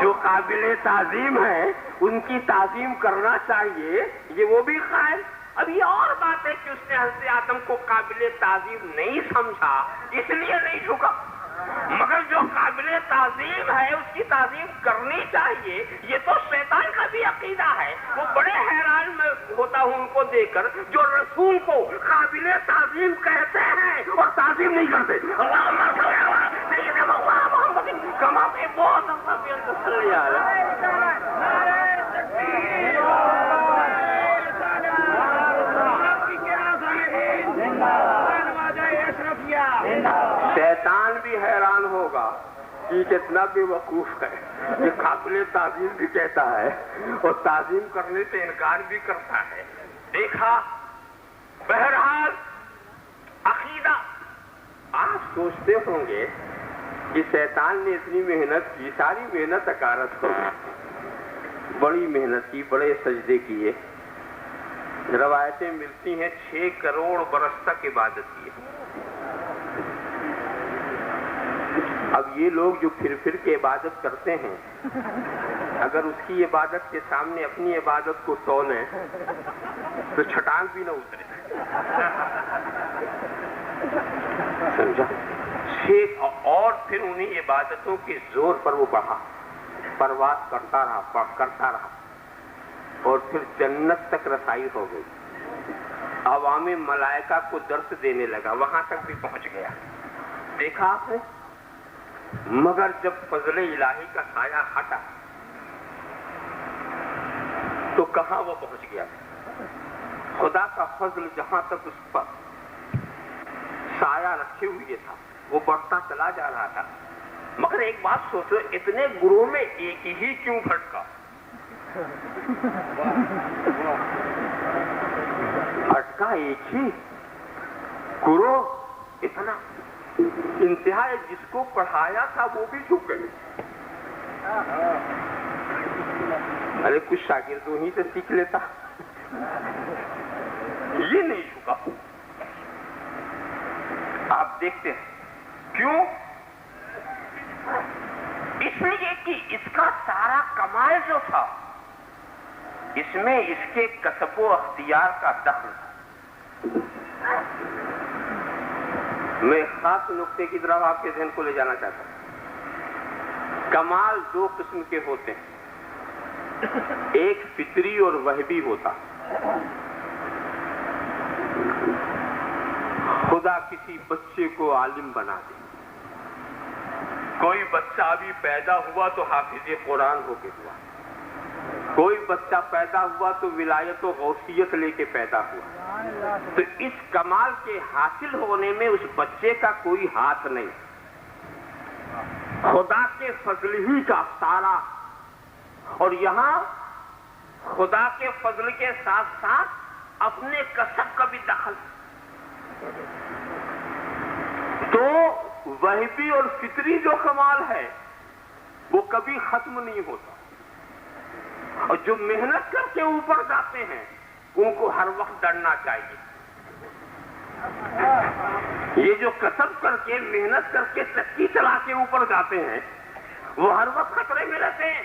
جو قابل تعظیم ہے ان کی تعظیم کرنا چاہیے، یہ وہ بھی قائل. اب یہ اور بات ہے کہ اس نے حضرت آدم کو قابل تعظیم نہیں سمجھا اس لیے نہیں جھکا، مگر جو قابل تعظیم ہے اس کی تعظیم کرنی چاہیے. یہ تو شیطان کا بھی عقیدہ ہے. وہ بڑے حیران میں ہوتا ہوں ان کو دیکھ کر جو رسول کو قابل تعظیم کہتے ہیں اور تعظیم نہیں کرتے. کما پہ بہت شیطان بھی حیران ہوگا کہ کتنا بے وقوف ہے، یہ قابل تعظیم بھی کہتا ہے اور تعظیم کرنے سے انکار بھی کرتا ہے. دیکھا، بہرحال عقیدہ. آپ سوچتے ہوں گے کہ شیطان نے اتنی محنت کی، ساری محنت اکارت ہو، بڑی محنت کی، بڑے سجدے کیے. روایتیں ملتی ہیں 6 کروڑ برس تک عبادت کی. اب یہ لوگ جو پھر کے عبادت کرتے ہیں، اگر اس کی عبادت کے سامنے اپنی عبادت کو تولیں تو چھٹان بھی نہ اترے. سمجھا؟ پھر انہیں عبادتوں کے زور پر وہ بڑھا، پرواز کرتا رہا اور پھر جنت تک رسائی ہو گئی، عوام ملائکہ کو درس دینے لگا، وہاں تک بھی پہنچ گیا۔ دیکھا آپ نے؟ مگر جب فضل الہی کا سایہ ہٹا تو کہاں وہ پہنچ گیا؟ خدا کا فضل جہاں تک اس پر سایہ رکھے ہوئے تھا وہ بڑھتا چلا جا رہا تھا۔ مگر ایک بات سوچو، اتنے گروہ میں ایک ہی کیوں بھٹکا؟ بھٹکا ایک ہی گروہ، اتنا انتہا ہے، جس کو پڑھایا تھا وہ بھی جھک گئے۔ ارے کچھ شاگردوں ہی سے سیکھ لیتا، یہ نہیں جھکا۔ آپ دیکھتے ہیں کیوں؟ اس لیے کہ اس کا سارا کمال جو تھا اس میں اس کے کسب و اختیار کا دخل تھا۔ میں خاص نقطے کی طرف آپ کے ذہن کو لے جانا چاہتا ہوں۔ کمال دو قسم کے ہوتے ہیں، ایک فطری اور وہبی ہوتا۔ خدا کسی بچے کو عالم بنا دے، کوئی بچہ ابھی پیدا ہوا تو حافظ قرآن ہو کے ہوا، کوئی بچہ پیدا ہوا تو ولایت و غوثیت لے کے پیدا ہوا، تو اس کمال کے حاصل ہونے میں اس بچے کا کوئی ہاتھ نہیں، خدا کے فضل ہی کا سارا۔ اور یہاں خدا کے فضل کے ساتھ ساتھ اپنے کسب کا بھی دخل۔ تو وہبی اور فطری جو کمال ہے وہ کبھی ختم نہیں ہوتا، اور جو محنت کر کے اوپر جاتے ہیں ان کو ہر وقت ڈرنا چاہیے۔ یہ جو کسب کر کے محنت کر کے چکی چلا کے اوپر جاتے ہیں وہ ہر وقت خطرے میں رہتے ہیں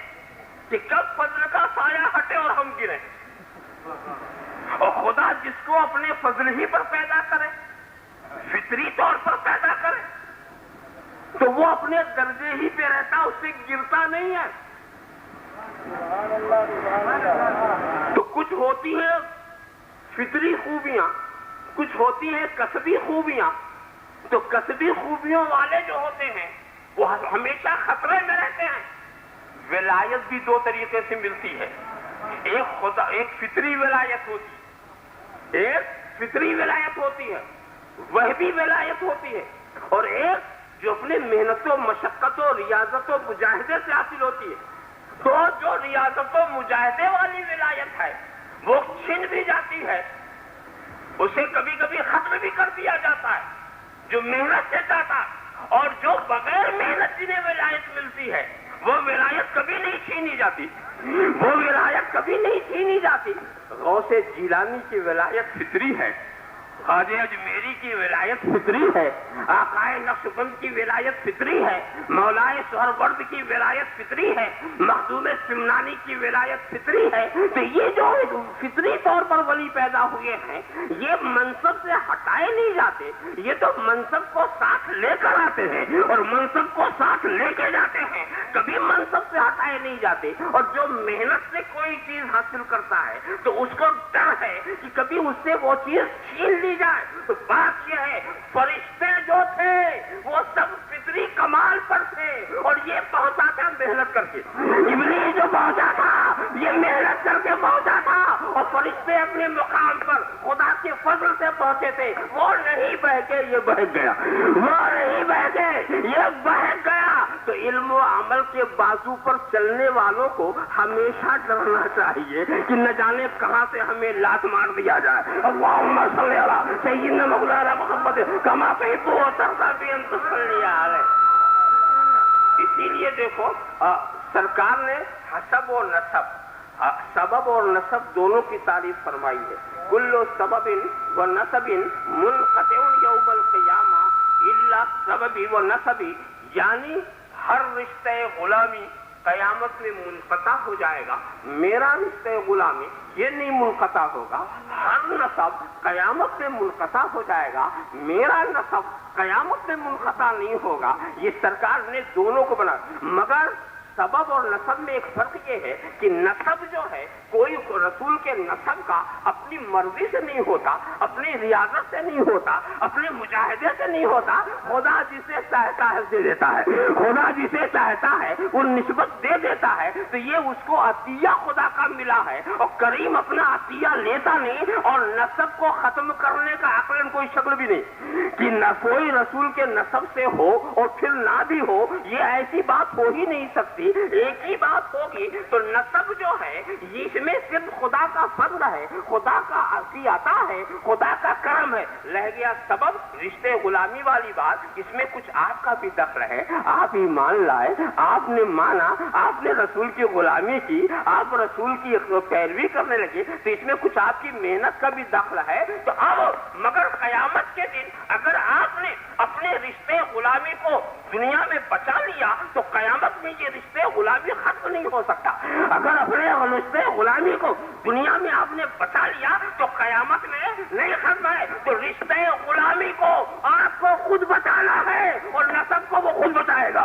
کہ کب فضل کا سایہ ہٹے اور ہم گریں۔ اور خدا جس کو اپنے فضل ہی پر پیدا کرے، فطری طور پر پیدا کرے، تو وہ اپنے درجے ہی پہ رہتا، اس سے گرتا نہیں ہے۔ تو کچھ ہوتی ہیں فطری خوبیاں، کچھ ہوتی ہیں کسبی خوبیاں، تو کسبی خوبیوں والے جو ہوتے ہیں وہ ہمیشہ خطرے میں رہتے ہیں۔ ولایت بھی دو طریقے سے ملتی ہے، ایک فطری ولایت ہوتی ہے، ایک فطری ولایت ہوتی ہے، وہبی ولایت ہوتی ہے، اور ایک جو اپنے محنت و مشقت و ریاضت و مجاہدے سے حاصل ہوتی ہے۔ تو جو ریاضت و مجاہدے والی ولایت ہے وہ چھن بھی جاتی ہے، اسے کبھی کبھی ختم بھی کر دیا جاتا ہے جو محنت سے چاہتا، اور جو بغیر محنت جنہیں ولایت ملتی ہے وہ ولایت کبھی نہیں چھینی جاتی، وہ ولایت کبھی نہیں چھینی جاتی۔ غوث جیلانی کی ولایت فطری ہے، خواجہ اجمیری کی ولایت فطری ہے، آقائے نقشبند کی ولایت فطری ہے، مولائے سہرورد کی ولایت فطری ہے، مخدوم سمنانی کی ولایت فطری ہے۔ تو یہ جو فطری طور پر ولی پیدا ہوئے ہیں یہ منصب سے ہٹائے نہیں جاتے، یہ تو منصب کو ساتھ لے کر آتے ہیں اور منصب کو ساتھ لے کے جاتے ہیں، کبھی منصب سے ہٹائے نہیں جاتے۔ اور جو محنت سے کوئی چیز حاصل کرتا ہے تو اس کو ڈر ہے کہ کبھی اس سے وہ چیز چھین لی جائے۔ تو بات یہ ہے فرشتے جو تھے وہ سب فطری کمال پر تھے، اور یہ پہنچا تھا محنت کر کے، ابلیس جو پہنچا تھا یہ محنت کر کے پہنچا تھا، اور فرشتے اپنے مقام پر خدا کے فضل سے پہنچے تھے۔ وہ نہیں بہ کے یہ بہ گیا، وہ نہیں بہ کے یہ بہ گیا۔ تو علم و عمل کے بازو پر چلنے والوں کو ہمیشہ ڈرنا چاہیے کہ نہ جانے کہاں سے ہمیں لات مار دیا جائے۔ اللہم صلی علی سیدنا مولانا محمد کما تحب و ترضی بان تصلی علیہ۔ اسی لیے دیکھو سرکار نے حسب و نسب، سبب اور نسب دونوں کی تعریف فرمائی ہے۔ کل سبب و نسب منقطع یوم القیامہ الا سببی و نسبی، یعنی ہر رشتہ غلامی قیامت میں منقطع ہو جائے گا، میرا رشتہ غلامی یہ نہیں منقطع ہوگا، ہر نسب قیامت میں منقطع ہو جائے گا، میرا نسب قیامت میں منقطع نہیں ہوگا۔ یہ سرکار نے دونوں کو بنا، مگر سبب اور نسب میں ایک فرق یہ ہے کہ نسب جو ہے کوئی رسول کے نسب کا اپنی مرضی سے نہیں ہوتا، اپنی ریاضت سے نہیں ہوتا، اپنے مجاہدے سے نہیں ہوتا، خدا جسے چاہتا ہے دے دیتا ہے، خدا جسے چاہتا ہے وہ نسبت دے دیتا ہے، تو یہ اس کو عطیہ خدا کا ملا ہے، اور کریم اپنا عطیہ لیتا نہیں، اور نسب کو ختم کرنے کا عقلاً کوئی شکل بھی نہیں کہ نہ کوئی رسول کے نسب سے ہو اور پھر نہ بھی ہو، یہ ایسی بات ہو ہی نہیں سکتی۔ ایک ہی بات ہوگی تو نسب جو ہے اس میں صرف خدا کا فضل ہے، خدا کا عطا ہے، خدا کا کرم ہے۔ رہ گیا سبب رشتے غلامی والی بات، اس میں کچھ آپ کا بھی دخل ہے، آپ ایمان لائے، آپ نے مانا، آپ نے رسول کی غلامی کی، آپ رسول کی پیروی کرنے لگے، تو اس میں کچھ آپ کی محنت کا بھی دخل ہے۔ تو اب مگر قیامت کے دن اگر آپ نے اپنے رشتے غلامی کو دنیا میں بچا لیا تو قیامت میں یہ رشتے غلامی ختم نہیں ہو سکتا۔ اگر اپنے رشتے غلامی کو دنیا میں آپ نے بچا لیا تو قیامت میں نہیں ختم ہے، تو رشتے غلامی کو آپ کو خود بچانا ہے اور نسب کو وہ خود بچائے گا۔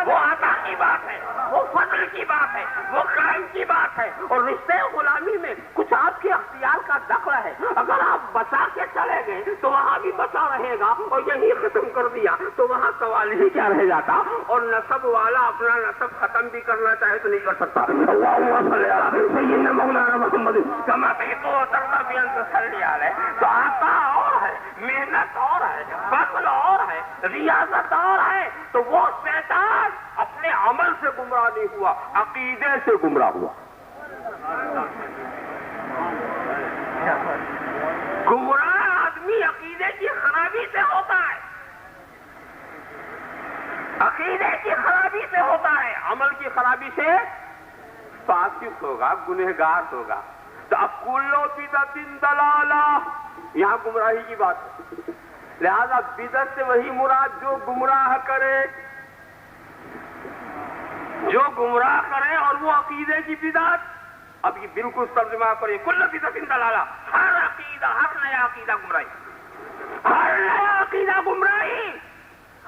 وہ عطا کی بات ہے، وہ فضل کی بات ہے، وہ کرم کی بات ہے، اور رشتے غلامی میں کچھ آپ کے اختیار کا دخل ہے۔ اگر آپ بچا کے چلے گئے تو وہاں بھی بچا رہے گا، اور یہی ختم کر دیا تو وہاں سوال ہی کیا رہ جاتا، اور نسب والا اپنا نسب ختم بھی کرنا چاہے تو نہیں کر سکتا۔ اللہم صلی علی سیدنا مولانا محمد کما تحب وترضى بأن تصلي علیہ۔ تو عطا اور ہے، محنت اور ہے، فضل اور ہے، ریاضت اور ہے، تو وہ شیطان اپنے عمل سے گمراہ نہیں ہوا، عقیدے سے گمراہ ہوا۔ گمراہ آدمی عقیدے کی خرابی سے ہوتا ہے، عقیدے کی خرابی سے ہوتا ہے، عمل کی خرابی سے فاسق ہوگا، گنہگار ہوگا۔ تو اب کلو بدعت ضلالہ، یہاں گمراہی کی بات ہے، لہذا بدعت سے وہی مراد جو گمراہ کرے، جو گمراہ کرے، اور وہ عقیدے کی بدعت۔ اب یہ بالکل ترجمہ کریں، کل بدعت ضلالہ، ہر عقیدہ، ہر نیا عقیدہ گمراہی، ہر نیا عقیدہ گمراہی،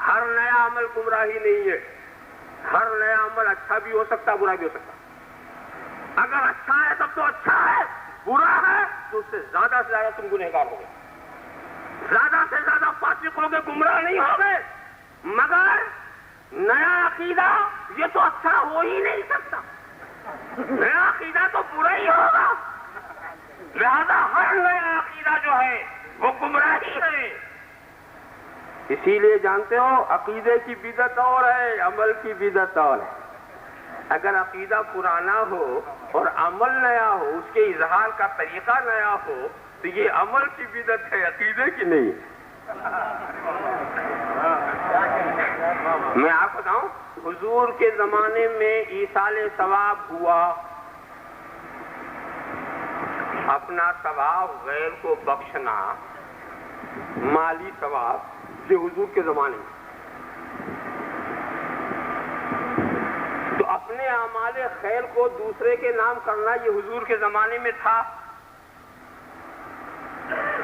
ہر نیا عمل گمراہی نہیں ہے۔ ہر نیا عمل اچھا بھی ہو سکتا، برا بھی ہو سکتا۔ اگر اچھا ہے تب تو اچھا ہے، برا ہے تو اس سے زیادہ تم گنہگار ہو گئے، زیادہ سے زیادہ فاسق ہو گئے، گمراہ نہیں ہو گئے۔ مگر نیا عقیدہ یہ تو اچھا ہو ہی نہیں سکتا، نیا عقیدہ تو برا ہی ہوگا، لہذا ہر نیا عقیدہ جو ہے وہ گمراہی ہے۔ اسی لیے جانتے ہو عقیدے کی بدعت اور ہے، عمل کی بدعت اور ہے۔ اگر عقیدہ پرانا ہو اور عمل نیا ہو، اس کے اظہار کا طریقہ نیا ہو، تو یہ عمل کی بدعت ہے، عقیدے کی نہیں۔ میں آپ کو بتاؤں، حضور کے زمانے میں ایصال ثواب ہوا، اپنا ثواب غیر کو بخشنا، مالی ثواب، یہ حضور کے زمانے میں۔ تو اپنے اعمال خیر کو دوسرے کے نام کرنا یہ حضور کے زمانے میں تھا۔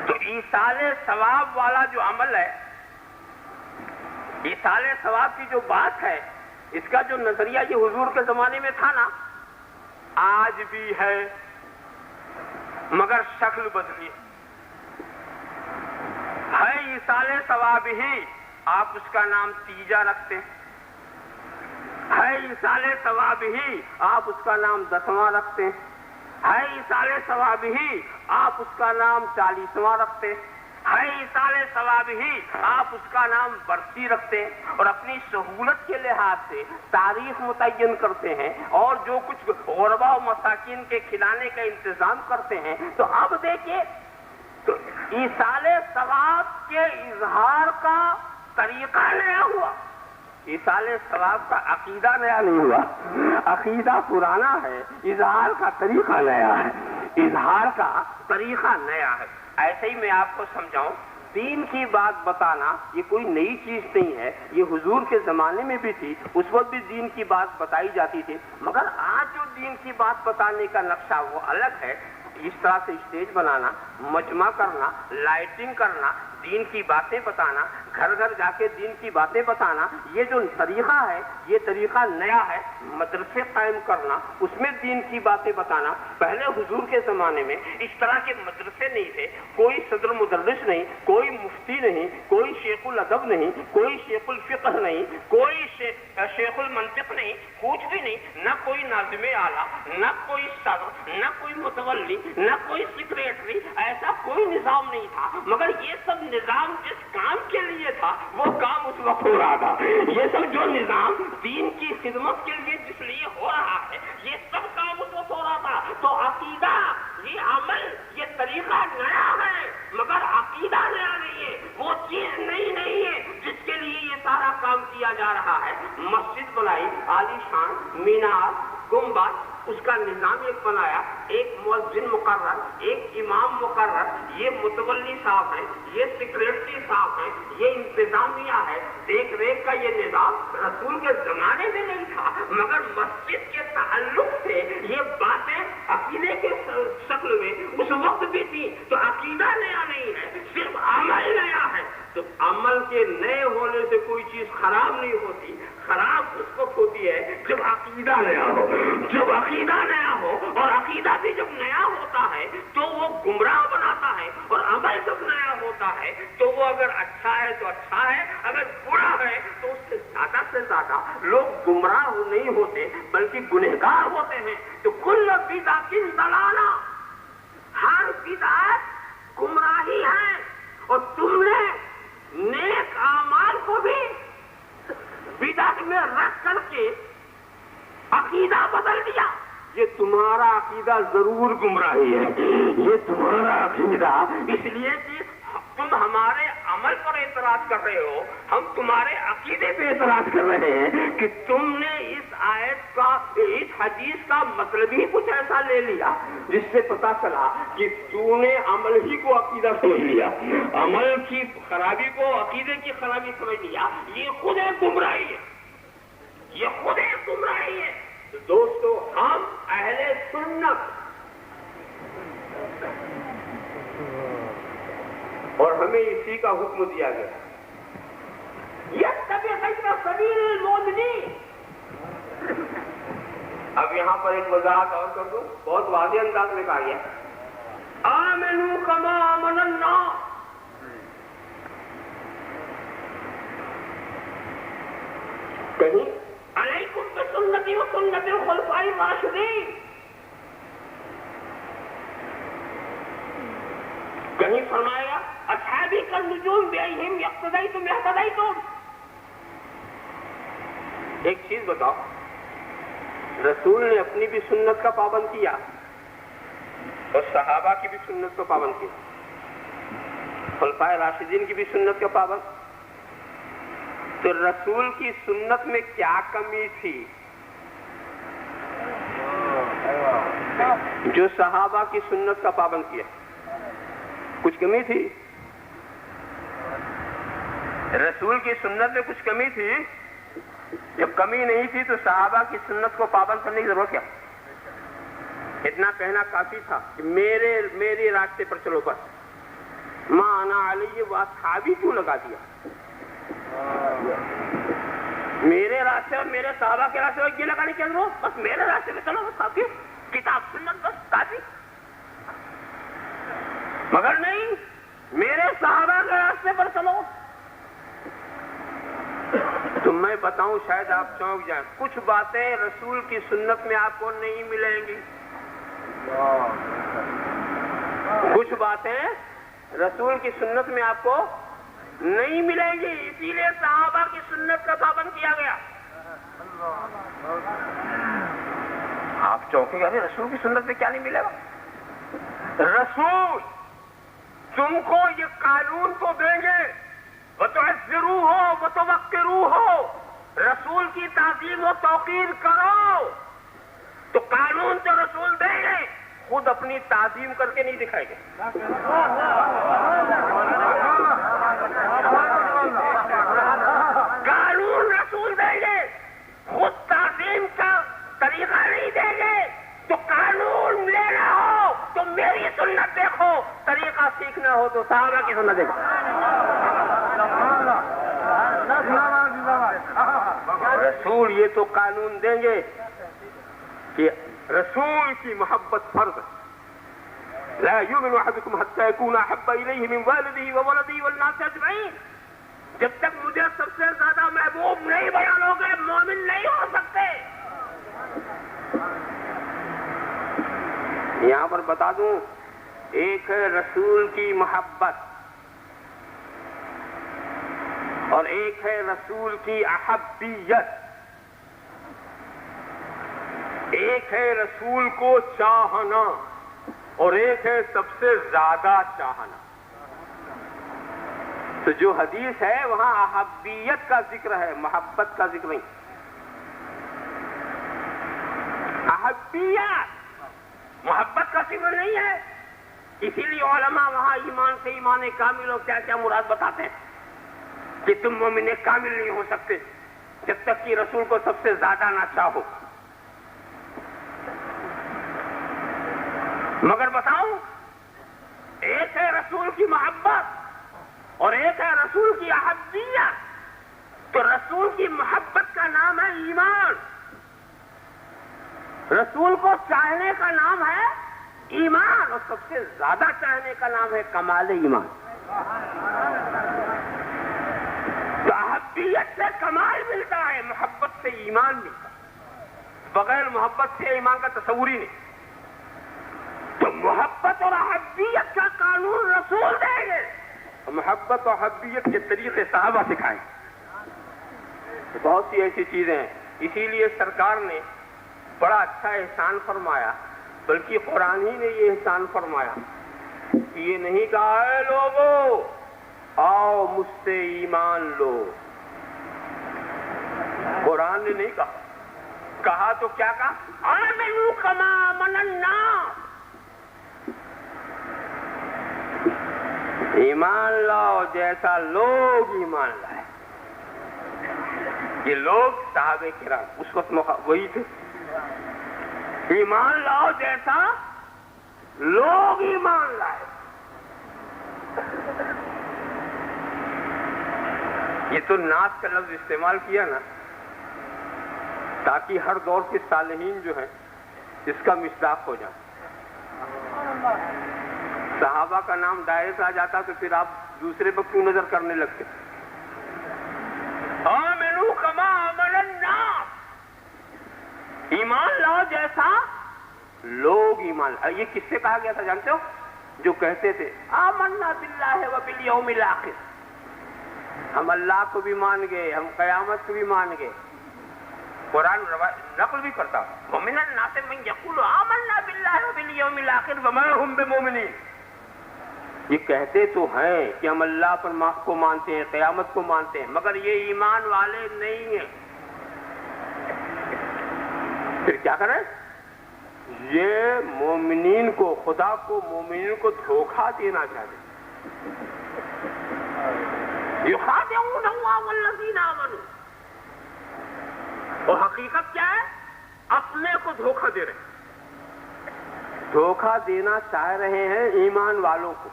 تو ایصال ثواب والا جو عمل ہے، ایصال ثواب کی جو بات ہے، اس کا جو نظریہ یہ حضور کے زمانے میں تھا نا، آج بھی ہے، مگر شکل بدلی ہے۔ ایصال ثواب ہی آپ اس کا نام تیجا رکھتے ہیں، ہے ایصال ثواب ہی آپ اس کا نام 10واں رکھتے ہیں، ہے ایصال ثواب ہی آپ اس کا نام 40واں رکھتے ہیں، ہے ایصال ثواب ہی آپ اس کا نام برسی رکھتے ہیں، اور اپنی سہولت کے لحاظ سے تاریخ متعین کرتے ہیں، اور جو کچھ غربا و مساکین کے کھلانے کا انتظام کرتے ہیں۔ تو اب دیکھیے، تو ایصال ثواب کے اظہار کا طریقہ نیا ہوا، ایصال ثواب کا عقیدہ نیا نہیں ہوا، عقیدہ پرانا ہے، اظہار کا طریقہ نیا ہے، اظہار کا طریقہ نیا ہے۔ ایسے ہی میں آپ کو سمجھاؤں، دین کی بات بتانا یہ کوئی نئی چیز نہیں ہے، یہ حضور کے زمانے میں بھی تھی، اس وقت بھی دین کی بات بتائی جاتی تھی، مگر آج جو دین کی بات بتانے کا نقشہ وہ الگ ہے۔ اس طرح سے اسٹیج بنانا، مجمع کرنا، لائٹنگ کرنا، دین کی باتیں بتانا، گھر گھر جا کے دین کی باتیں بتانا، یہ جو طریقہ ہے یہ طریقہ نیا ہے۔ مدرسے قائم کرنا، اس میں دین کی باتیں بتانا، پہلے حضور کے زمانے میں اس طرح کے مدرسے نہیں تھے، کوئی صدر مدرس نہیں، کوئی مفتی نہیں، کوئی شیخ الادب نہیں، کوئی شیخ الفقہ نہیں، کوئی شیخ المنطق نہیں، کچھ بھی نہیں، نہ کوئی ناظم اعلیٰ، نہ کوئی صدر، نہ کوئی متولی، نہ کوئی سیکریٹری، ایسا کوئی نظام نہیں تھا، مگر یہ سب نظام جس کام کے لیے تھا وہ کام اس وقت ہو رہا تھا۔ یہ سب جو نظام دین کی خدمت کے لیے جس لیے ہو رہا ہے یہ سب کام اس وقت ہو رہا تھا۔ تو عقیدہ، یہ عمل، یہ طریقہ نیا ہے، مگر عقیدہ نیا نہیں ہے، وہ چیز نئی نہیں ہے جس کے لیے یہ سارا کام کیا جا رہا ہے۔ مسجد بنائی، عالی شان، مینار، گنبد، اس کا نظام ایک بنایا، ایک مؤذن مقرر، ایک امام مقرر، یہ متولی صاحب ہیں، یہ سیکریٹری صاحب ہیں، یہ انتظامیہ ہے، دیکھ ریکھ کا یہ نظام رسول کے زمانے میں نہیں تھا، مگر مسجد کے تعلق سے یہ باتیں عقیدے کے شکل میں اس وقت بھی تھی۔ تو عقیدہ نیا نہیں ہے، صرف عمل نیا ہے۔ تو عمل کے نئے ہونے سے کوئی چیز خراب نہیں ہوتی، خراب اس وقت ہوتی ہے جب عقیدہ نیا ہو۔ جب عقیدہ نیا ہو، اور عقیدہ بھی جب نیا ہوتا ہے تو وہ گمراہ بناتا ہے، اور عمل جب نیا ہوتا ہے تو وہ اگر اچھا ہے تو اچھا ہے، اگر برا ہے تو اس سے زیادہ لوگ گمراہ نہیں ہوتے بلکہ گنہگار ہوتے ہیں۔ تو کل بدعت ضلالہ، ہر بدعت گمراہی ہے، اور تم نے نیک اعمال کو بھی بدعت میں رکھ کر کے عقیدہ بدل دیا۔ یہ تمہارا عقیدہ ضرور گمراہی ہے، یہ تمہارا عقیدہ، اس لیے کہ تم ہمارے عمل پر اعتراض کر رہے ہو، ہم تمہارے عقیدے پہ اعتراض کر رہے ہیں کہ تم نے اس آیت کا، اس حدیث کا مطلب ہی کچھ ایسا لے لیا جس سے پتا چلا کہ تو نے عمل ہی کو عقیدہ سمجھ لیا، عمل کی خرابی کو عقیدے کی خرابی سمجھ لیا۔ یہ خود ایک گمراہی ہے، یہ خود ایک گمراہی ہے۔ دوستو، ہم اہل سنت، اور ہمیں اسی کا حکم دیا گیا، یتبع غیر سبیل المؤمنین۔ اب یہاں پر ایک وضاحت اور کر دوں، بہت واضح انداز میں کہا گیا، آمنوا کما آمن الناس۔ کہیں علیکم بسنتی و سنت الخلفاء الراشدین، کہیں فرمایا اصحابی کالنجوم بأیہم اقتدیتم اہتدیتم۔ ایک چیز بتاؤ، رسول نے اپنی بھی سنت کا پابند کیا اور صحابہ کی بھی سنت کو پابند کیا، خلفائے راشدین کی بھی سنت کا پابند۔ تو رسول کی سنت میں کیا کمی تھی جو صحابہ کی سنت کا پابند کیا؟ کچھ کمی تھی؟ رسول کی سنت میں کچھ کمی تھی؟ جب کمی نہیں تھی تو صحابہ کی سنت کو پابند کرنے کی ضرورت کیا؟ اتنا کہنا کافی تھا کہ میرے راستے پر چلو بس، ما انا علیہ واصحابی کیوں لگا دیا؟ میرے راستے اور میرے صحابہ کے راستے پر یہ لگانے کی ضرورت، بس میرے راستے پہ چلو بس کافی، کتاب سنت بس کافی۔ مگر نہیں، میرے صحابہ کے راستے پر چلو۔ تو میں بتاؤں، شاید آپ چونک جائیں، کچھ باتیں رسول کی سنت میں آپ کو نہیں ملیں گی، کچھ باتیں رسول کی سنت میں آپ کو نہیں ملیں گی، اسی لیے صحابہ کی سنت کا پابند کیا گیا۔ آپ چونکے گا رسول کی سنت میں کیا نہیں ملے گا؟ رسول تم کو یہ قانون تو دیں گے، وَتُعَزِّرُوهُ وَتُوَقِّرُوهُ، رسول کی تعظیم و توقیر کرو۔ تو قانون تو رسول دیں گے، خود اپنی تعظیم کر کے نہیں دکھائیں گے۔ قانون رسول دیں گے، خود تعظیم کا طریقہ نہیں دیں گے. تو قانون لینا ہو تو میری سنت دیکھو، طریقہ سیکھنا ہو تو صحابہ کی سنت دیکھو. رسول یہ تو قانون دیں گے کہ رسول کی محبت فرض ہے. لا يؤمن احدكم حتى يكون احب اليه من والده وولده والناس اجمعين. جب تک مجھے سب سے زیادہ محبوب نہیں بنا گے مومن نہیں ہو سکتے. یہاں پر بتا دوں، ایک ہے رسول کی محبت اور ایک ہے رسول کی احبیت. ایک ہے رسول کو چاہنا اور ایک ہے سب سے زیادہ چاہنا. تو جو حدیث ہے وہاں احبیت کا ذکر ہے، محبت کا ذکر نہیں. احبیت محبت کا ذکر نہیں ہے. اسی لیے علماء وہاں ایمان سے ایمان کامل اور کیا کیا مراد بتاتے ہیں کہ تم مومن کامل نہیں ہو سکتے جب تک کہ رسول کو سب سے زیادہ نہ چاہو. مگر بتاؤں، ایک ہے رسول کی محبت اور ایک ہے رسول کی احبیت. تو رسول کی محبت کا نام ہے ایمان، رسول کو چاہنے کا نام ہے ایمان، اور سب سے زیادہ چاہنے کا نام ہے کمال ایمان. تو احبیت سے کمال ملتا ہے، محبت سے ایمان ملتا ہے. بغیر محبت سے ایمان کا تصور ہی نہیں. تو محبت اور احبیت کا قانون رسول دیں گے، محبت اور احبیت کے طریقے صحابہ سکھائیں. بہت سی ایسی چیزیں ہیں. اسی لیے سرکار نے بڑا اچھا احسان فرمایا، بلکہ قرآن ہی نے یہ احسان فرمایا کہ یہ نہیں کہا اے لوگو آؤ مجھ سے ایمان لو. قرآن نے نہیں کہا تو کیا کہا؟ آمنوا کما آمن الناس. ایمان لاؤ جیسا لوگ ایمان لائے. یہ لوگ صحابہ کرام اس وقت وہی تھے. ایمان لاؤ جیسا لوگ ایمان لائے. یہ تو ناس کا لفظ استعمال کیا نا تاکہ ہر دور کے صالحین جو ہیں اس کا مصداق ہو جائے. صحابہ کا نام دائرے سے آ جاتا تو پھر آپ دوسرے پر کیوں نظر کرنے لگتے؟ آمنوا کما آمن الناس. ایمان لاؤ جیسا لوگ ایمان لائے. یہ کس سے کہا گیا تھا جانتے ہو؟ جو کہتے تھے آمنا باللہ وبالیوم الآخر، ہم اللہ کو بھی مان گئے، ہم قیامت کو بھی مان گئے. قرآن نقل بھی کرتا ومن الناس من یقول آمنا باللہ وبالیوم الآخر وما هم بمؤمنین. یہ کہتے تو ہیں کہ ہم اللہ کو مانتے ہیں، قیامت کو مانتے ہیں، مگر یہ ایمان والے نہیں ہیں. پھر کیا کریں؟ یہ مومنین کو، خدا کو، مومنین کو دھوکہ دینا چاہتے ہیں. یخادعون اللہ والذین آمنوا. اور حقیقت کیا ہے؟ اپنے کو دھوکہ دے رہے ہیں. دھوکہ دینا چاہ رہے ہیں ایمان والوں کو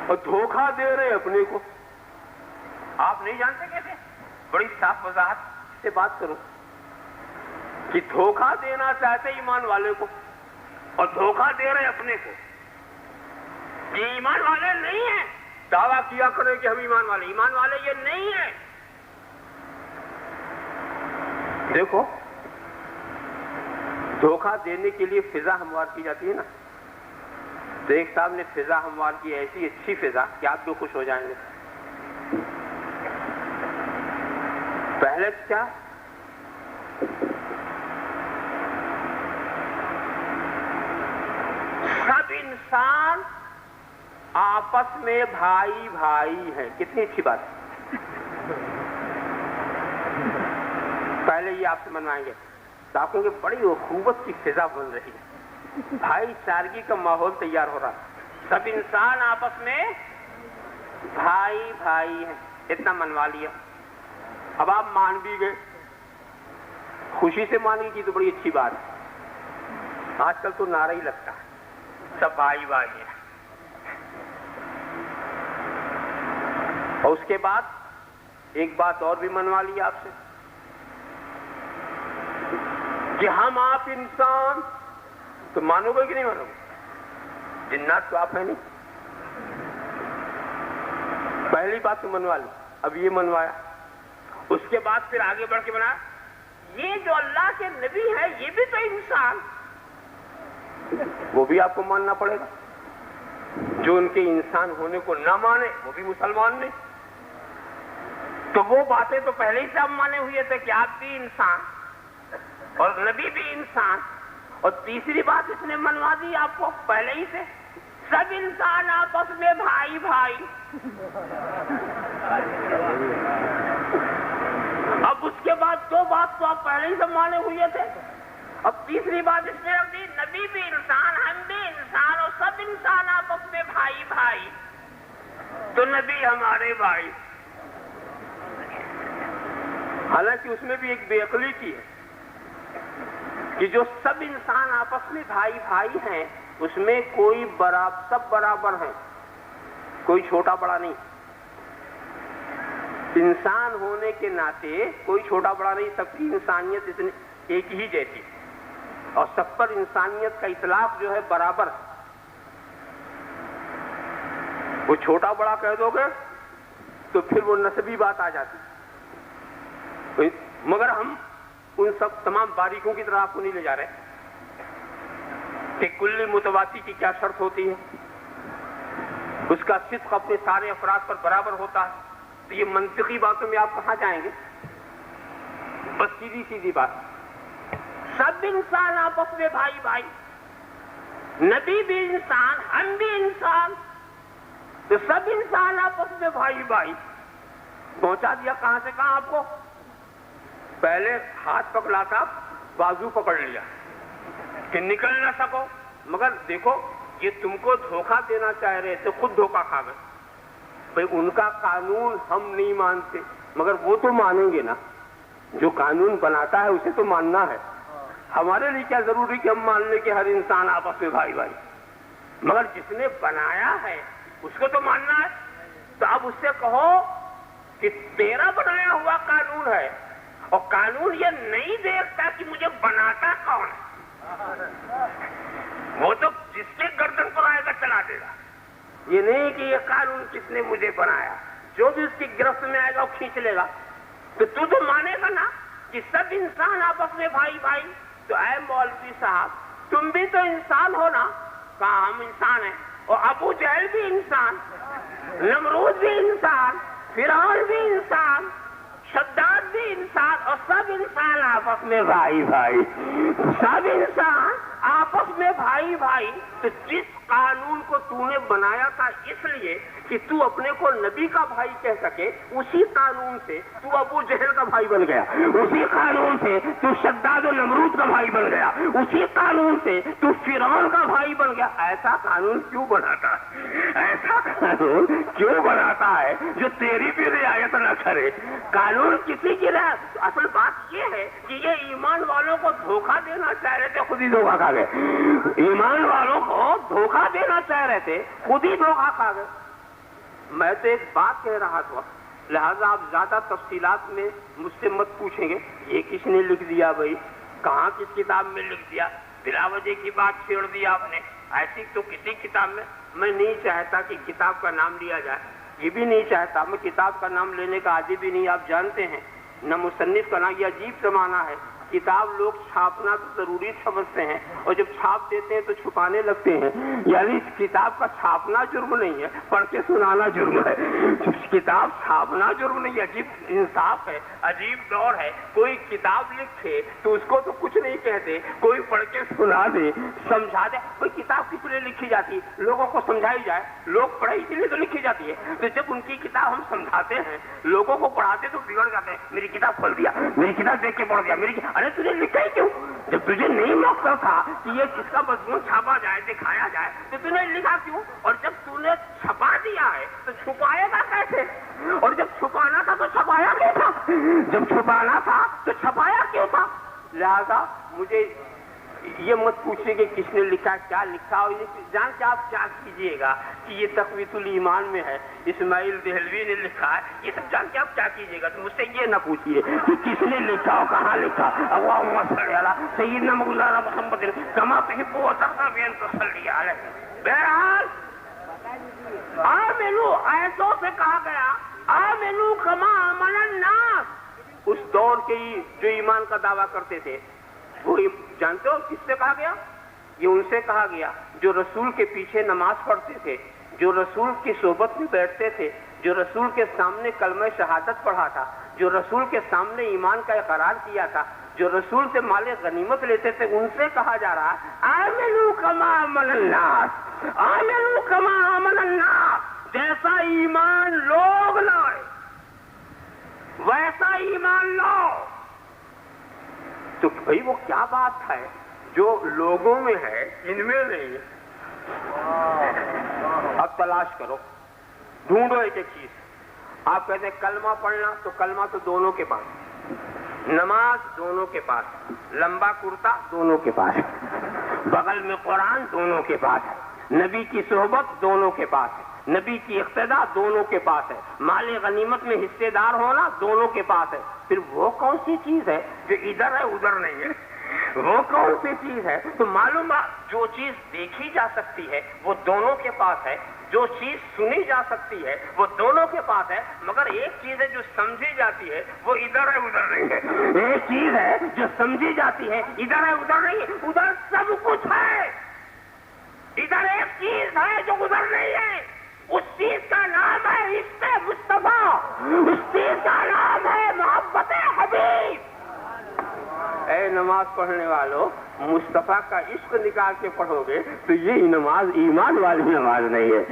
اور دھوکہ دے رہے ہیں اپنے کو. آپ نہیں جانتے کیسے؟ بڑی صاف وضاحت سے بات کروں کہ دھوکہ دینا چاہتے ایمان والے کو اور دھوکہ دے رہے اپنے کو. یہ ایمان والے نہیں ہیں. دعویٰ کیا کریں کہ ہم ایمان والے یہ نہیں ہیں. دیکھو دھوکہ دینے کے لیے فضا ہموار کی جاتی ہے نا. تو ایک صاحب نے فضا ہموار کی، ایسی اچھی فضا کہ آپ بھی خوش ہو جائیں گے. پہلے کیا؟ سب انسان آپس میں بھائی بھائی ہیں. کتنی اچھی بات. پہلے یہ آپ سے منوائیں گے تو آپ کہیں گے بڑی اخوت کی فضا بن رہی ہے، بھائی چارگی کا ماحول تیار ہو رہا. سب انسان آپس میں بھائی بھائی ہیں، اتنا منوا لیا. اب آپ مان بھی گئے، خوشی سے مان گئی تو بڑی اچھی بات ہے. آج کل تو نعرہ ہی لگتا ہے سب بھائی بھائی ہیں. اور اس کے بعد ایک بات اور بھی منوا لی آپ سے کہ ہم آپ انسان، تو مانو گے کہ نہیں مانو گے؟ جنات تو آپ ہیں نہیں. پہلی بات تو منوا لی، اب یہ منوایا. اس کے بعد پھر آگے بڑھ کے بنا یہ جو اللہ کے نبی ہے یہ بھی تو انسان، وہ بھی آپ کو ماننا پڑے گا. جو ان کے انسان ہونے کو نہ مانے وہ بھی مسلمان نہیں. تو وہ باتیں تو پہلے ہی سے ہم مانے ہوئے تھے کہ آپ بھی انسان اور نبی بھی انسان. اور تیسری بات اس نے منوا دی آپ کو پہلے ہی سے، سب انسان آپس میں بھائی بھائی. اب اس کے بعد دو بات تو آپ پہلے ہی سے مانے ہوئے تھے، اب تیسری بات اس نے رکھ دی، نبی بھی انسان، ہم بھی انسان، اور سب انسان آپس میں بھائی بھائی. تو نبی ہمارے بھائی. حالانکہ اس میں بھی ایک بے عقلی کی ہے کہ جو سب انسان آپس میں بھائی بھائی ہیں اس میں کوئی سب برابر ہیں، کوئی چھوٹا بڑا نہیں. انسان ہونے کے ناطے کوئی چھوٹا بڑا نہیں، سب کی انسانیت ایک ہی جیسی، اور سب پر انسانیت کا اطلاق جو ہے برابر. وہ چھوٹا بڑا کہہ دو گے تو پھر وہ نسبی بات آ جاتی. مگر ہم ان سب تمام باریکوں کی طرح آپ کو نہیں لے جا رہے کہ کل متواتی کی کیا شرط ہوتی ہے، اس کا صدق اپنے سارے افراد پر برابر ہوتا ہے. تو یہ منطقی باتوں میں آپ کہاں جائیں گے؟ بس سیدھی سیدھی بات، سب انسان آپس میں بھائی بھائی، نبی بھی انسان، ہم بھی انسان، تو سب انسان آپس میں بھائی بھائی. پہنچا دیا کہاں سے کہاں آپ کو؟ پہلے ہاتھ پکڑا تھا، بازو پکڑ لیا کہ نکل نہ سکو. مگر دیکھو یہ تم کو دھوکہ دینا چاہ رہے تھے، خود دھوکہ کھا گئے. بھئی ان کا قانون ہم نہیں مانتے، مگر وہ تو مانیں گے نا. جو قانون بناتا ہے اسے تو ماننا ہے. ہمارے لیے کیا ضروری کہ ہم مان لیں کہ ہر انسان آپس میں بھائی بھائی، مگر جس نے بنایا ہے اس کو تو ماننا ہے. تو اب اس سے کہو کہ تیرا بنایا ہوا قانون ہے، اور قانون یہ نہیں دیکھتا کہ مجھے بناتا کون ہے، وہ تو جس کے گردن پر آئے گا چلا دے گا. یہ نہیں کہ یہ قانون کس نے مجھے بنایا، جو بھی اس کی گرفت میں آئے گا وہ کھینچ لے گا. تو مانے گا نا کہ سب انسان آپس میں بھائی بھائی. تو اے مولوی صاحب تم بھی تو انسان ہو نا. کہاں ہم انسان ہیں، اور ابو جہل بھی انسان، نمرود بھی انسان، فرعون بھی انسان، شداد بھی انسان، اور سب انسان آپس میں بھائی بھائی. سب انسان آپس میں بھائی بھائی. تو جس قانون کو تو نے بنایا تھا اس لیے کہ تو اپنے کو نبی کا بھائی کہہ سکے، اسی قانون سے تو ابو جہل کا بھائی بن گیا، اسی قانون سے تو شداد و نمرود کا بھائی بن گیا، اسی قانون سے تو فرعون کا بھائی بن گیا. ایسا قانون کیوں بناتا ہے؟ ایسا قانون کیوں بناتا ہے جو تیری بھی رعایت نہ کرے؟ قانون کسی کی رعایت. اصل بات یہ ہے کہ یہ ایمان والوں کو دھوکہ دینا چاہ رہے تھے، خود ہی دھوکہ کھا گئے. ایمان والوں کو دھوکہ دینا چاہ رہے تھے، خود ہی دھوکہ کھا گئے. میں تو ایک بات کہہ رہا تھا، لہذا آپ زیادہ تفصیلات میں مجھ سے مت پوچھیں گے یہ کس نے لکھ دیا، بھائی کہاں کس کتاب میں لکھ دیا، بلا وجہ کی بات چھیڑ دی آپ نے. ایسی تو کسی کتاب میں نہیں چاہتا کہ کتاب کا نام لیا جائے، یہ بھی نہیں چاہتا. میں کتاب کا نام لینے کا عادی بھی نہیں، آپ جانتے ہیں. نہ مصنف کا نام، یہ عجیب زمانہ ہے. کتاب لوگ چھاپنا تو ضروری سمجھتے ہیں، اور جب چھاپ دیتے ہیں تو چھپانے لگتے ہیں. یعنی کتاب کا چھاپنا جرم نہیں ہے، پڑھ کے سنانا جرم ہے. کتاب چھاپنا جرم نہیں ہے. عجیب انصاف ہے، عجیب دور ہے. کوئی کتاب لکھے تو اس کو تو کچھ نہیں کہتے، کوئی پڑھ کے سنا دے، سمجھا دے. کوئی کتاب کس لیے لکھی جاتی ہے؟ لوگوں کو سمجھائی جائے. لوگ پڑھے اسی لیے تو لکھی جاتی ہے. تو جب ان کی کتاب ہم سمجھاتے ہیں، لوگوں کو پڑھاتے تو بگڑ جاتے ہیں. میری کتاب کھول دیا، میری کتاب دیکھ کے پڑھ دیا، میری ارے تجھے لکھا ہی کیوں؟ جب تجھے نہیں موقع تھا کہ یہ کس کا مضمون چھاپا جائے دکھایا جائے تو تھی نے لکھا کیوں؟ اور جب تو نے چھپا دیا ہے تو چھپائے گا کیسے؟ اور جب چھپانا تھا تو چھپایا کیوں تھا؟ جب چھپانا تھا تو چھپایا کیوں تھا؟ لہذا مجھے یہ مت پوچھیں کہ کس نے لکھا کیا لکھا، اور یہ جان کے آپ کیا کیجئے گا کہ یہ تقویت الایمان میں ہے، اسماعیل دہلوی نے لکھا ہے، یہ سب جان کے آپ کیا کیجئے گا؟ تو مجھ سے یہ نہ پوچھئے کہ کس نے لکھا اور کہاں لکھا۔ اللہم صلی علی سیدنا مولانا محمد کما تحب و ترضی بان تصلی علیہ۔ بہرحال آمنو ایسوں سے کہا گیا آمنو کما آمن الناس۔ اس دور کے جو ایمان کا دعویٰ کرتے تھے وہ جانتے ہو کس سے کہا گیا؟ یہ ان سے کہا گیا جو رسول کے پیچھے نماز پڑھتے تھے، جو رسول کی صحبت میں بیٹھتے تھے، جو رسول کے سامنے کلمہ شہادت پڑھا تھا، جو رسول کے سامنے ایمان کا اقرار کیا تھا، جو رسول سے مال غنیمت لیتے تھے، ان سے کہا جا رہا ہے آمنو کما آمن الناس، آمنو کما آمن الناس۔ جیسا ایمان لوگ لائے ویسا ایمان لاؤ۔ تو بھائی وہ کیا بات ہے جو لوگوں میں ہے ان میں نہیں ہے؟ اب تلاش کرو، ڈھونڈو ایک ایک چیز۔ آپ کہتے ہیں کلمہ پڑھنا، تو کلمہ تو دونوں کے پاس، نماز دونوں کے پاس، لمبا کرتا دونوں کے پاس، بغل میں قرآن دونوں کے پاس ہے، نبی کی صحبت دونوں کے پاس ہے، نبی کی اقتداء دونوں کے پاس ہے، مال غنیمت میں حصے دار ہونا دونوں کے پاس ہے۔ پھر وہ کون سی چیز ہے جو ادھر ہے ادھر نہیں ہے؟ وہ کون سی چیز ہے؟ تو معلوم ہے جو چیز دیکھی جا سکتی ہے وہ دونوں کے پاس ہے، جو چیز سنی جا سکتی ہے وہ دونوں کے پاس ہے، مگر ایک چیز ہے جو سمجھی جاتی ہے وہ ادھر ہے ادھر نہیں ہے۔ ایک چیز ہے جو سمجھی جاتی ہے ادھر ہے ادھر نہیں ہے، ادھر سب کچھ ہے، ادھر ایک چیز ہے جو ادھر نہیں ہے، اس چیز کا نام ہے عشق مصطفیٰ، اس چیز کا نام ہے محبت حبیب۔ اے نماز پڑھنے والوں، مصطفیٰ کا عشق نکال کے پڑھو گے تو یہ نماز ایمان والی نماز نہیں ہے۔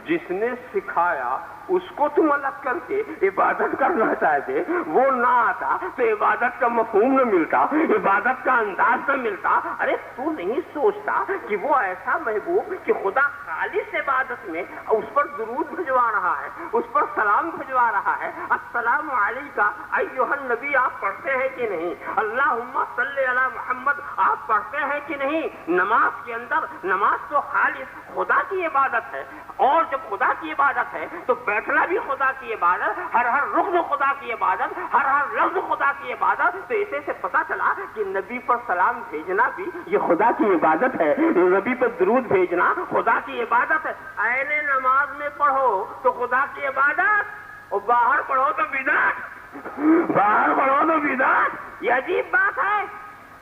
جس نے سکھایا اس کو تم الگ کر کے عبادت کرنا چاہتے، وہ نہ آتا تو عبادت کا مفہوم نہ ملتا، عبادت کا انداز نہ ملتا۔ ارے تو نہیں سوچتا کہ وہ ایسا محبوب کہ خدا خالص عبادت میں اس پر درود بھجوا رہا ہے، اس پر سلام بھجوا رہا ہے، السلام علیکہ ایھا النبی آپ پڑھتے ہیں کہ نہیں؟ اللہم صلی علی محمد آپ پڑھتے ہیں کہ نہیں؟ نماز کے اندر نماز تو خالص خدا کی عبادت ہے، اور جب خدا کی عبادت ہے تو بیٹھنا بھی خدا کی عبادت، ہر رکن خدا کی عبادت، ہر لفظ خدا کی عبادت۔ تو اسے سے پتا چلا کہ نبی پر سلام بھیجنا بھی یہ خدا کی عبادت ہے، نبی پر درود بھیجنا خدا کی عبادت ہے۔ اہل نماز میں پڑھو تو خدا کی عبادت، اور باہر پڑھو تو بدعت، باہر پڑھو تو بدعت۔ یہ عجیب بات ہے۔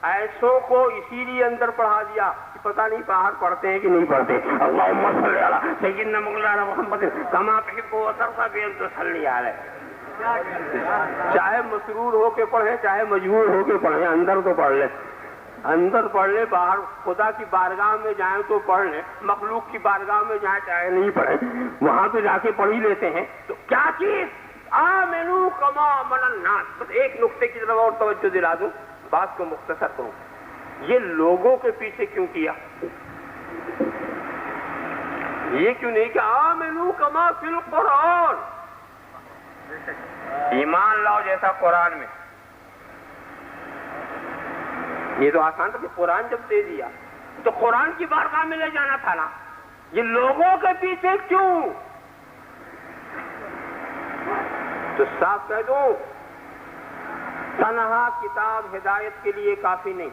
ایسوں کو اسی لیے اندر پڑھا دیا کہ پتہ نہیں باہر پڑھتے ہیں کہ نہیں پڑھتے۔ اللہم صلی علی سیدنا مولانا محمد کما تحب و ترضی بان تصلی علیہ۔ چاہے مسرور ہو کے پڑھیں چاہے مجبور ہو کے پڑھیں، اندر تو پڑھ لیں، اندر پڑھ لیں، باہر خدا کی بارگاہ میں جائیں تو پڑھ لیں، مخلوق کی بارگاہ میں جائیں چاہے نہیں پڑھیں، وہاں تو جا کے پڑھ ہی لیتے ہیں۔ تو کیا چیز؟ آمنو کما آمن الناس۔ بس ایک نقطے کی طرف اور توجہ دلا دوں، بات کو مختصر کروں۔ یہ لوگوں کے پیچھے کیوں کیا؟ یہ کیوں نہیں کہ آمنو کما فی القرآن، ایمان لاؤ جیسا قرآن میں؟ یہ تو آسان تھا کہ قرآن جب دے دیا تو قرآن کی بارگاہ میں لے جانا تھا نا، یہ لوگوں کے پیچھے کیوں؟ تو صاف کہہ دوں، تنہا کتاب ہدایت کے لیے کافی نہیں۔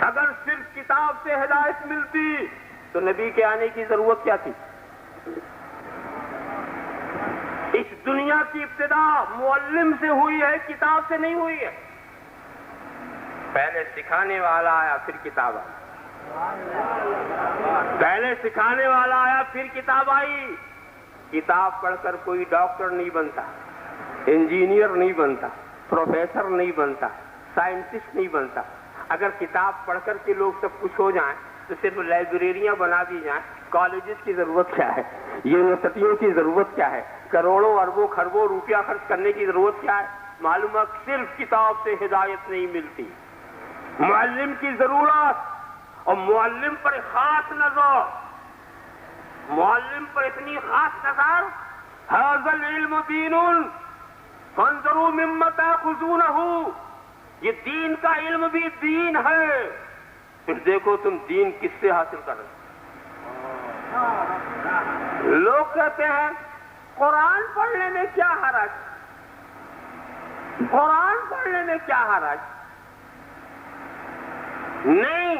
اگر صرف کتاب سے ہدایت ملتی تو نبی کے آنے کی ضرورت کیا تھی؟ اس دنیا کی ابتدا معلم سے ہوئی ہے، کتاب سے نہیں ہوئی ہے۔ پہلے سکھانے والا آیا پھر کتاب آئی، پہلے سکھانے والا آیا پھر کتاب آئی۔ کتاب پڑھ کر کوئی ڈاکٹر نہیں بنتا، انجینئر نہیں بنتا، پروفیسر نہیں بنتا، سائنٹسٹ نہیں بنتا۔ اگر کتاب پڑھ کر کے لوگ سب کچھ ہو جائیں تو صرف لائبریریاں بنا دی جائیں کالجز کی ضرورت کیا ہے؟ یونیورسٹیوں کی ضرورت کیا ہے؟ کروڑوں اربوں خربوں روپیہ خرچ کرنے کی ضرورت کیا ہے؟ معلوم ہے صرف کتاب سے ہدایت نہیں ملتی، معلم کی ضرورت، اور معلم پر خاص نظر، معلم پر اتنی خاص نظر، ھذا العلم دین فانظروا مما تاخذونہ، یہ دین کا علم بھی دین ہے، پھر دیکھو تم دین کس سے حاصل کر رہے ہو۔ لوگ کہتے ہیں قرآن پڑھنے میں کیا حرج، قرآن پڑھنے میں کیا حرج؟ نہیں،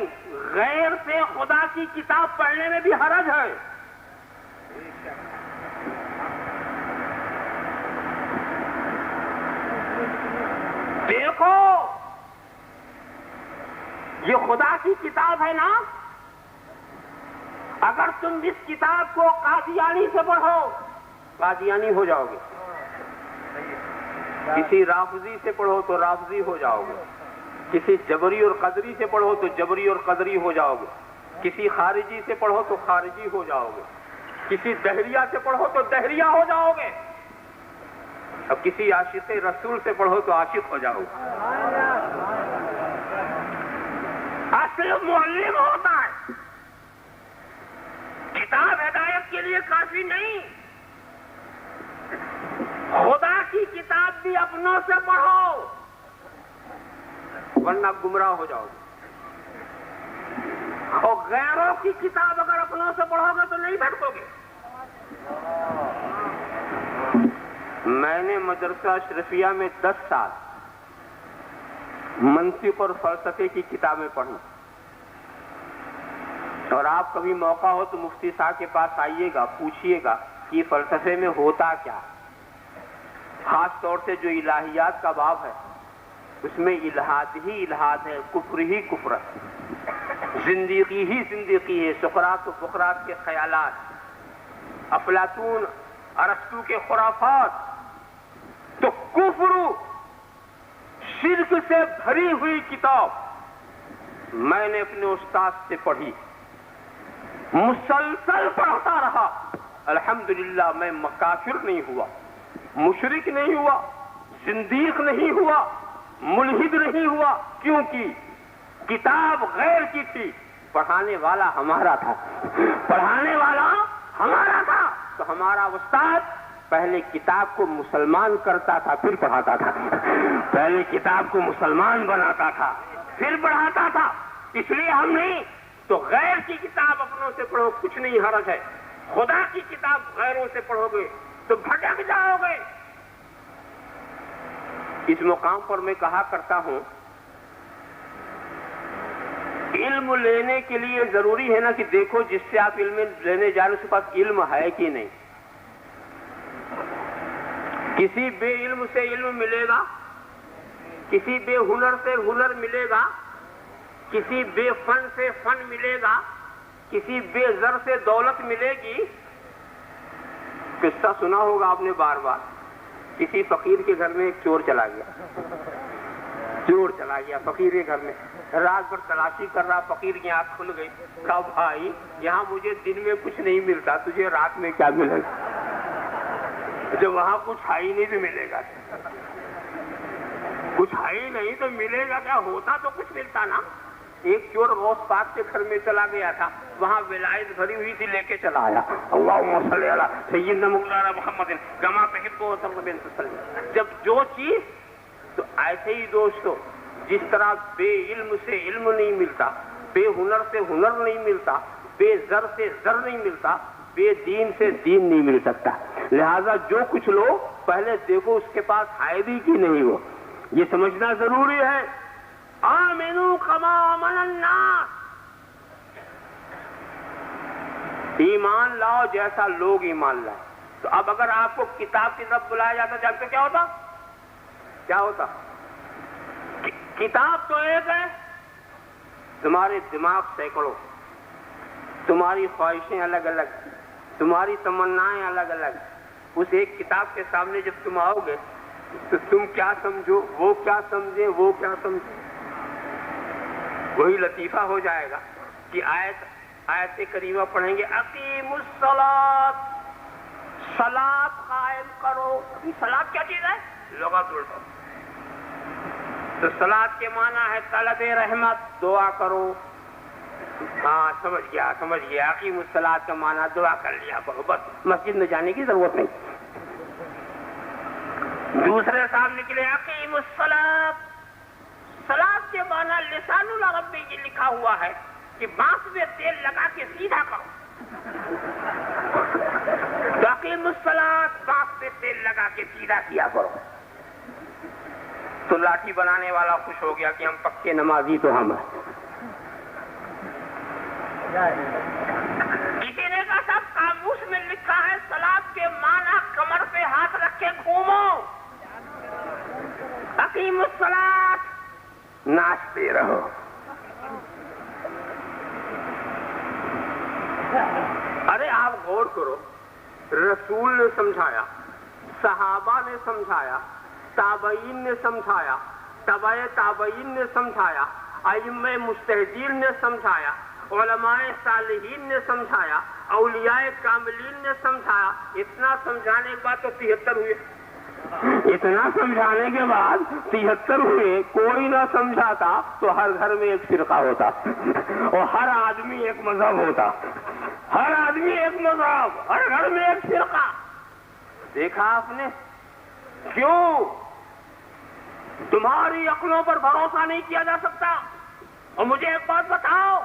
غیر سے خدا کی کتاب پڑھنے میں بھی حرج ہے۔ دیکھو یہ خدا کی کتاب ہے نا، اگر تم اس کتاب کو قادیانی سے پڑھو قادیانی ہو جاؤ گے، کسی رافضی سے پڑھو تو رافضی ہو جاؤ گے، کسی جبری اور قدری سے پڑھو تو جبری اور قدری ہو جاؤ گے، کسی خارجی سے پڑھو تو خارجی ہو جاؤ گے، کسی دہریہ سے پڑھو تو دہریہ ہو جاؤ گے، اب کسی عاشق رسول سے پڑھو تو عاشق ہو جاؤ گے۔ اصل معلم ہوتا ہے، کتاب ہدایت کے لیے کافی نہیں، خدا کی کتاب بھی اپنوں سے پڑھو ورنہ گمراہ ہو جاؤ گے، اور غیروں کی کتاب اگر اپنوں سے پڑھو گے تو نہیں بھٹکو گے۔ میں نے مدرسہ اشرفیہ میں 10 سال منطق اور فلسفے کی کتابیں پڑھی، اور آپ کبھی موقع ہو تو مفتی صاحب کے پاس آئیے گا، پوچھیے گا کہ فلسفے میں ہوتا کیا، خاص طور سے جو الہیات کا باب ہے اس میں الہاد ہی الہاد ہے، کفر ہی کفر ہے، زندگی ہی زندگی ہے، سقراط و فقراط کے خیالات، افلاطون ارسطو کے خرافات، تو کفر شرک سے بھری ہوئی کتاب میں نے اپنے استاد سے پڑھی، مسلسل پڑھتا رہا، الحمدللہ میں مکافر نہیں ہوا، مشرک نہیں ہوا، زندیق نہیں ہوا، ملحد نہیں ہوا، کیونکہ کتاب غیر کی تھی، پڑھانے والا ہمارا تھا، پڑھانے والا ہمارا تھا، تو ہمارا استاد پہلے کتاب کو مسلمان کرتا تھا پھر پڑھاتا تھا، پہلے کتاب کو مسلمان بناتا تھا پھر پڑھاتا تھا، اس لیے ہم نہیں، تو غیر کی کتاب اپنوں سے پڑھو، کچھ نہیں حرج ہے، خدا کی کتاب غیروں سے پڑھو گے تو بھٹک جاؤ گے۔ اس مقام پر میں کہا کرتا ہوں، علم لینے کے لیے ضروری ہے نا کہ دیکھو جس سے آپ علم لینے جا رہے اس کے پاس علم ہے کہ نہیں، کسی بے علم سے علم ملے گا، کسی بے ہنر سے ہنر ملے گا، کسی بے فن سے فن ملے گا، کسی بے زر سے دولت ملے گی۔ قصہ سنا ہوگا آپ نے بار بار، کسی فقیر کے گھر میں ایک چور چلا گیا، چور چلا گیا فقیر کے گھر میں، رات بھر تلاشی کر رہا، فقیر کی آنکھ کھل گئی، کہا بھائی یہاں مجھے دن میں کچھ نہیں ملتا، تجھے رات میں کیا ملے گا؟ جب وہاں کچھ ہے ہی نہیں تو ملے گا، کچھ ہے ہی نہیں تو ملے گا کیا؟ ہوتا تو کچھ ملتا نا۔ ایک چور غوث پاک کے گھر میں چلا گیا تھا، وہاں ولایت بھری ہوئی تھی، لے کے چلا آیا، اللہم صلی علی سیدنا مولانا محمد کما تحب و ترضى۔ جب جو چیز، تو ایسے ہی دوستو، جس طرح بے علم سے علم نہیں ملتا، بے ہنر سے ہنر نہیں ملتا، بے زر سے زر نہیں ملتا، بے دین سے دین نہیں مل سکتا، لہذا جو کچھ لو پہلے دیکھو اس کے پاس ہے بھی کہ نہیں، ہو یہ سمجھنا ضروری ہے۔ آمنوا کما آمن الناس، ایمان لاؤ جیسا لوگ ایمان لائے۔ تو اب اگر آپ کو کتاب کی طرف بلایا جاتا جانتے کیا ہوتا؟ کیا ہوتا؟ کتاب تو ایک ہے، تمہارے دماغ سینکڑوں، تمہاری خواہشیں الگ الگ، تمہاری تمنائیں الگ الگ، اس ایک کتاب کے سامنے جب تم آؤ گے تو تم کیا سمجھو، وہ کیا سمجھے، وہ کیا سمجھے، وہی لطیفہ ہو جائے گا کہ آیت آیت کریمہ پڑھیں گے اقیم الصلاۃ، صلاۃ قائم کرو. صلاۃ کیا چیز ہے؟ لغت الٹا. تو صلاۃ کے معنی ہے طلب رحمت، دعا کرو. ہاں سمجھ گیا. اقیم الصلاۃ کا معنی دعا کر لیا کرو، بس مسجد میں جانے کی ضرورت نہیں. دوسرے صاحب نکلے اقیم الصلاۃ، صلاۃ کے معنی لسان العرب میں یہ لکھا ہوا ہے کہ بانس میں تیل لگا کے سیدھا کرو. اقیم الصلاۃ، بانس میں تیل لگا کے سیدھا کیا کرو. تو لاٹھی بنانے والا خوش ہو گیا کہ ہم پکے نمازی تو ہم ہیں. کسی نے کہا صاحب قاموس میں لکھا ہے صلاۃ کے معنی کمر پہ ہاتھ رکھ کے گھومو. اقیم الصلاۃ، ناچتے رہو. ارے آپ غور کرو، رسول نے سمجھایا، صحابہ نے سمجھایا، تابعین نے سمجھایا، تبع تابعین نے سمجھایا، ائمہ مجتہدین نے سمجھایا، علماء صالحین نے سمجھایا، اولیاء کاملین نے سمجھایا. اتنا سمجھانے کے بعد تو 73 ہوئے. اتنا سمجھانے کے بعد 73 ہوئے. کوئی نہ سمجھاتا تو ہر گھر میں ایک فرقہ ہوتا اور ہر آدمی ایک مذہب ہوتا. ہر آدمی ایک مذہب، ہر گھر میں ایک فرقہ. دیکھا آپ نے کیوں؟ تمہاری عقلوں پر بھروسہ نہیں کیا جا سکتا. اور مجھے ایک بات بتاؤ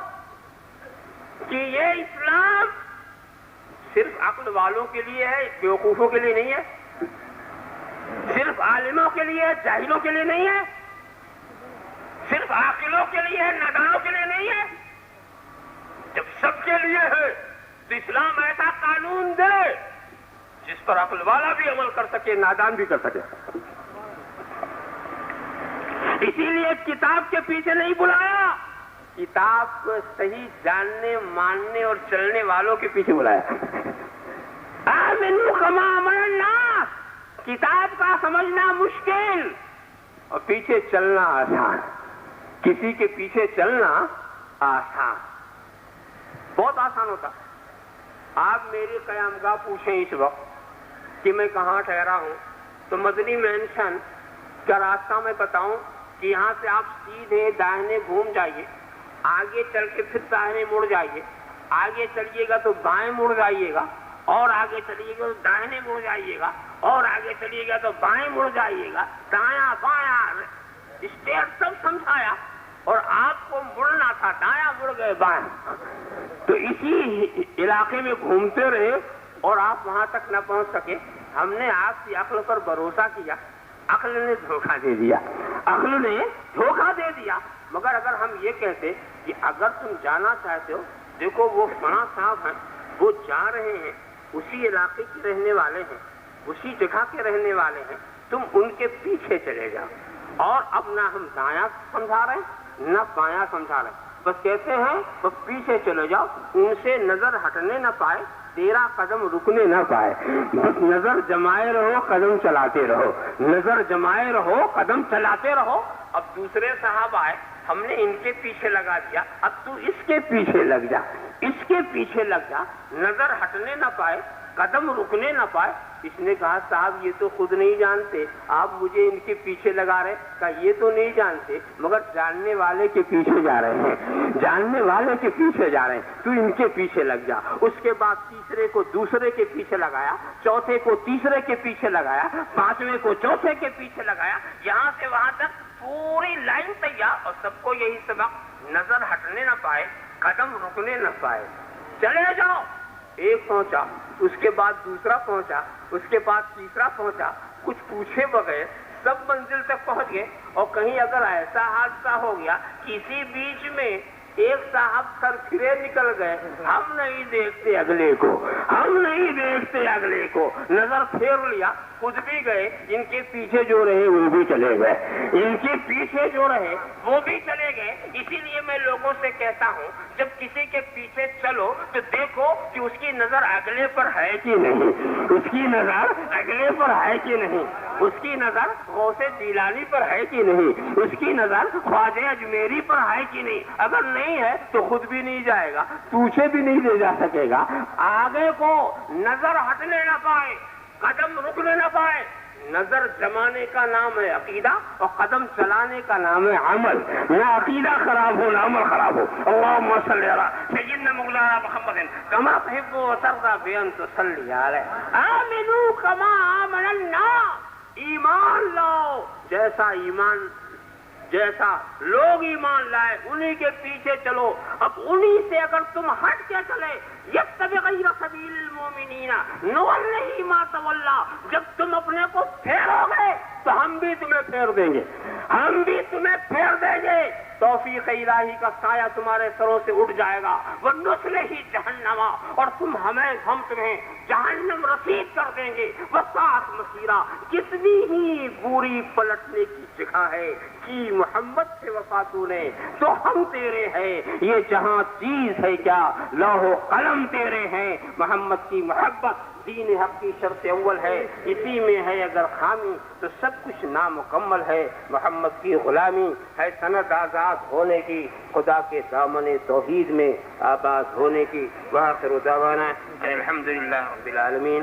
کہ یہ اسلام صرف عقل والوں کے لیے ہے، بیوقوفوں کے لیے نہیں ہے. صرف عالموں کے لیے ہے، جاہلوں کے لیے نہیں ہے. صرف عاقلوں کے لیے ہے، نادانوں کے لیے نہیں ہے. جب سب کے لیے ہے تو اسلام ایسا قانون دے جس پر عقل والا بھی عمل کر سکے، نادان بھی کر سکے. اسی لیے کتاب کے پیچھے نہیں بلایا، کتاب کو صحیح جاننے، ماننے اور چلنے والوں کے پیچھے بلایا. آمنوا کما آمن الناس، کتاب کا سمجھنا مشکل اور پیچھے چلنا آسان. کسی کے پیچھے چلنا آسان، بہت آسان ہوتا. آپ میری قیامگاہ پوچھیں اس وقت کہ میں کہاں ٹھہرا ہوں تو مدنی مینشن کا راستہ میں بتاؤں کہ یہاں سے آپ سیدھے داہنے گھوم جائیے، آگے چل کے پھر داہنے مڑ جائیے، آگے چلیے گا تو بائیں مڑ جائیے گا، اور آگے چلیے گا تو داہنے مڑ جائیے گا، اور آگے چلیے گا تو بائیں مڑ جائیے گا. دایاں بایاں اسٹیٹ سب سمجھایا اور آپ کو مڑنا تھا، دایاں مڑ گئے بائیں. تو اسی علاقے میں گھومتے رہے اور آپ وہاں تک نہ پہنچ سکے. ہم نے آپ کی عقل پر بھروسہ کیا، عقل نے دھوکہ دے دیا، عقل نے دھوکہ دے دیا. مگر اگر ہم یہ کہتے کہ اگر تم جانا چاہتے ہو، دیکھو وہ فلاں صاحب ہیں، وہ جا رہے ہیں، اسی علاقے کے رہنے والے ہیں، اسی جگہ کے رہنے والے ہیں، تم ان کے پیچھے چلے جاؤ. اور اب نہ ہم دایاں سمجھا رہے ہیں نہ بایاں سمجھا رہے ہیں، بس کہتے ہیں بس پیچھے چلے جاؤ، ان سے نظر ہٹنے نہ پائے، تیرا قدم رکنے نہ پائے. بس نظر جمائے رہو، قدم چلاتے رہو، نظر جمائے رہو، قدم چلاتے رہو. اب دوسرے صاحب آئے، ہم نے ان کے پیچھے لگا دیا، اب تو اس کے پیچھے لگ جا، اس کے پیچھے لگ جا، نظر ہٹنے نہ پائے، قدم رکنے نہ پائے. اس نے کہا صاحب یہ تو خود نہیں جانتے، آپ مجھے ان کے پیچھے لگا رہے. کہا یہ تو نہیں جانتے مگر جاننے والے کے پیچھے جا رہے ہیں، جاننے والے کے پیچھے جا رہے ہیں، تو ان کے پیچھے لگ جا. اس کے بعد تیسرے کو دوسرے کے پیچھے لگایا، چوتھے کو تیسرے کے پیچھے لگایا، پانچویں کو چوتھے کے پیچھے لگایا. یہاں سے وہاں تک پوری لائن تیار، اور سب کو یہی سبق، نظر ہٹنے نہ پائے، قدم رکنے نہ پائے، چلے جاؤ. ایک پہنچا، اس کے بعد دوسرا پہنچا، اس کے بعد تیسرا پہنچا، کچھ پوچھے بغیر سب منزل تک پہنچ گئے. اور کہیں اگر ایسا حادثہ ہو گیا کسی بیچ میں ایک صاحب سر پھرے نکل گئے، ہم نہیں دیکھتے اگلے کو، ہم نہیں دیکھتے اگلے کو، نظر پھیر لیا، خود بھی گئے، ان کے پیچھے جو رہے وہ بھی چلے گئے، ان کے پیچھے جو رہے وہ بھی چلے گئے. اسی لیے میں لوگوں سے کہتا ہوں جب کسی کے پیچھے چلو تو دیکھو کہ اس کی نظر اگلے پر ہے کہ نہیں، اس کی نظر اگلے پر ہے کہ نہیں، اس کی نظر غوث جیلانی پر ہے کہ نہیں، اس کی نظر خواجہ اجمیری پر ہے کہ نہیں. اگر نہیں نہیں ہے تو خود بھی نہیں جائے گا، تجھے بھی نہیں لے جا سکے گا۔ آگے کو نظر ہٹنے نہ پائے، قدم رکنے نہ پائے۔ نظر جمانے کا نام ہے عقیدہ اور قدم چلانے کا نام ہے عمل۔ نہ عقیدہ خراب ہو نہ عمل خراب ہو۔ اللہم صلی علی سیدنا مولانا محمد کما تحب و ترضى بأن تصلی علیہ۔ آمنوا کما آمن الناس، ایمان لاؤ جیسا لوگ ایمان لائے انہی کے پیچھے چلو۔ اب انہی سے اگر تم ہٹ کے چلے، یتبع غیر سبیل المومنین نولہ ما تولی، جب تم اپنے کو پھیرو گے تو ہم بھی تمہیں پھیر دیں گے، ہم بھی تمہیں پھیر دیں گے۔ توفیق الہی کا سایہ تمہارے سروں سے اٹھ جائے گا۔ وَنُصْلِهِ جہنم، اور ہم تمہیں جہنم رسید کر دیں گے۔ وَسَاءَتْ مَصِيرًا، کتنی ہی بری پلٹنے کی جگہ ہے کہ محمد سے وفا تو نے تو ہم تیرے ہیں، یہ جہاں چیز ہے کیا، لوح و قلم تیرے ہیں۔ محمد کی محبت دین حق کی شرط اول ہے، اسی میں ہے اگر خامی تو سب کچھ نامکمل ہے۔ محمد کی غلامی ہے سند آزاد ہونے کی، خدا کے دامن توحید میں آباد ہونے کی۔ وآخر دعوانا الحمدللہ رب العالمین۔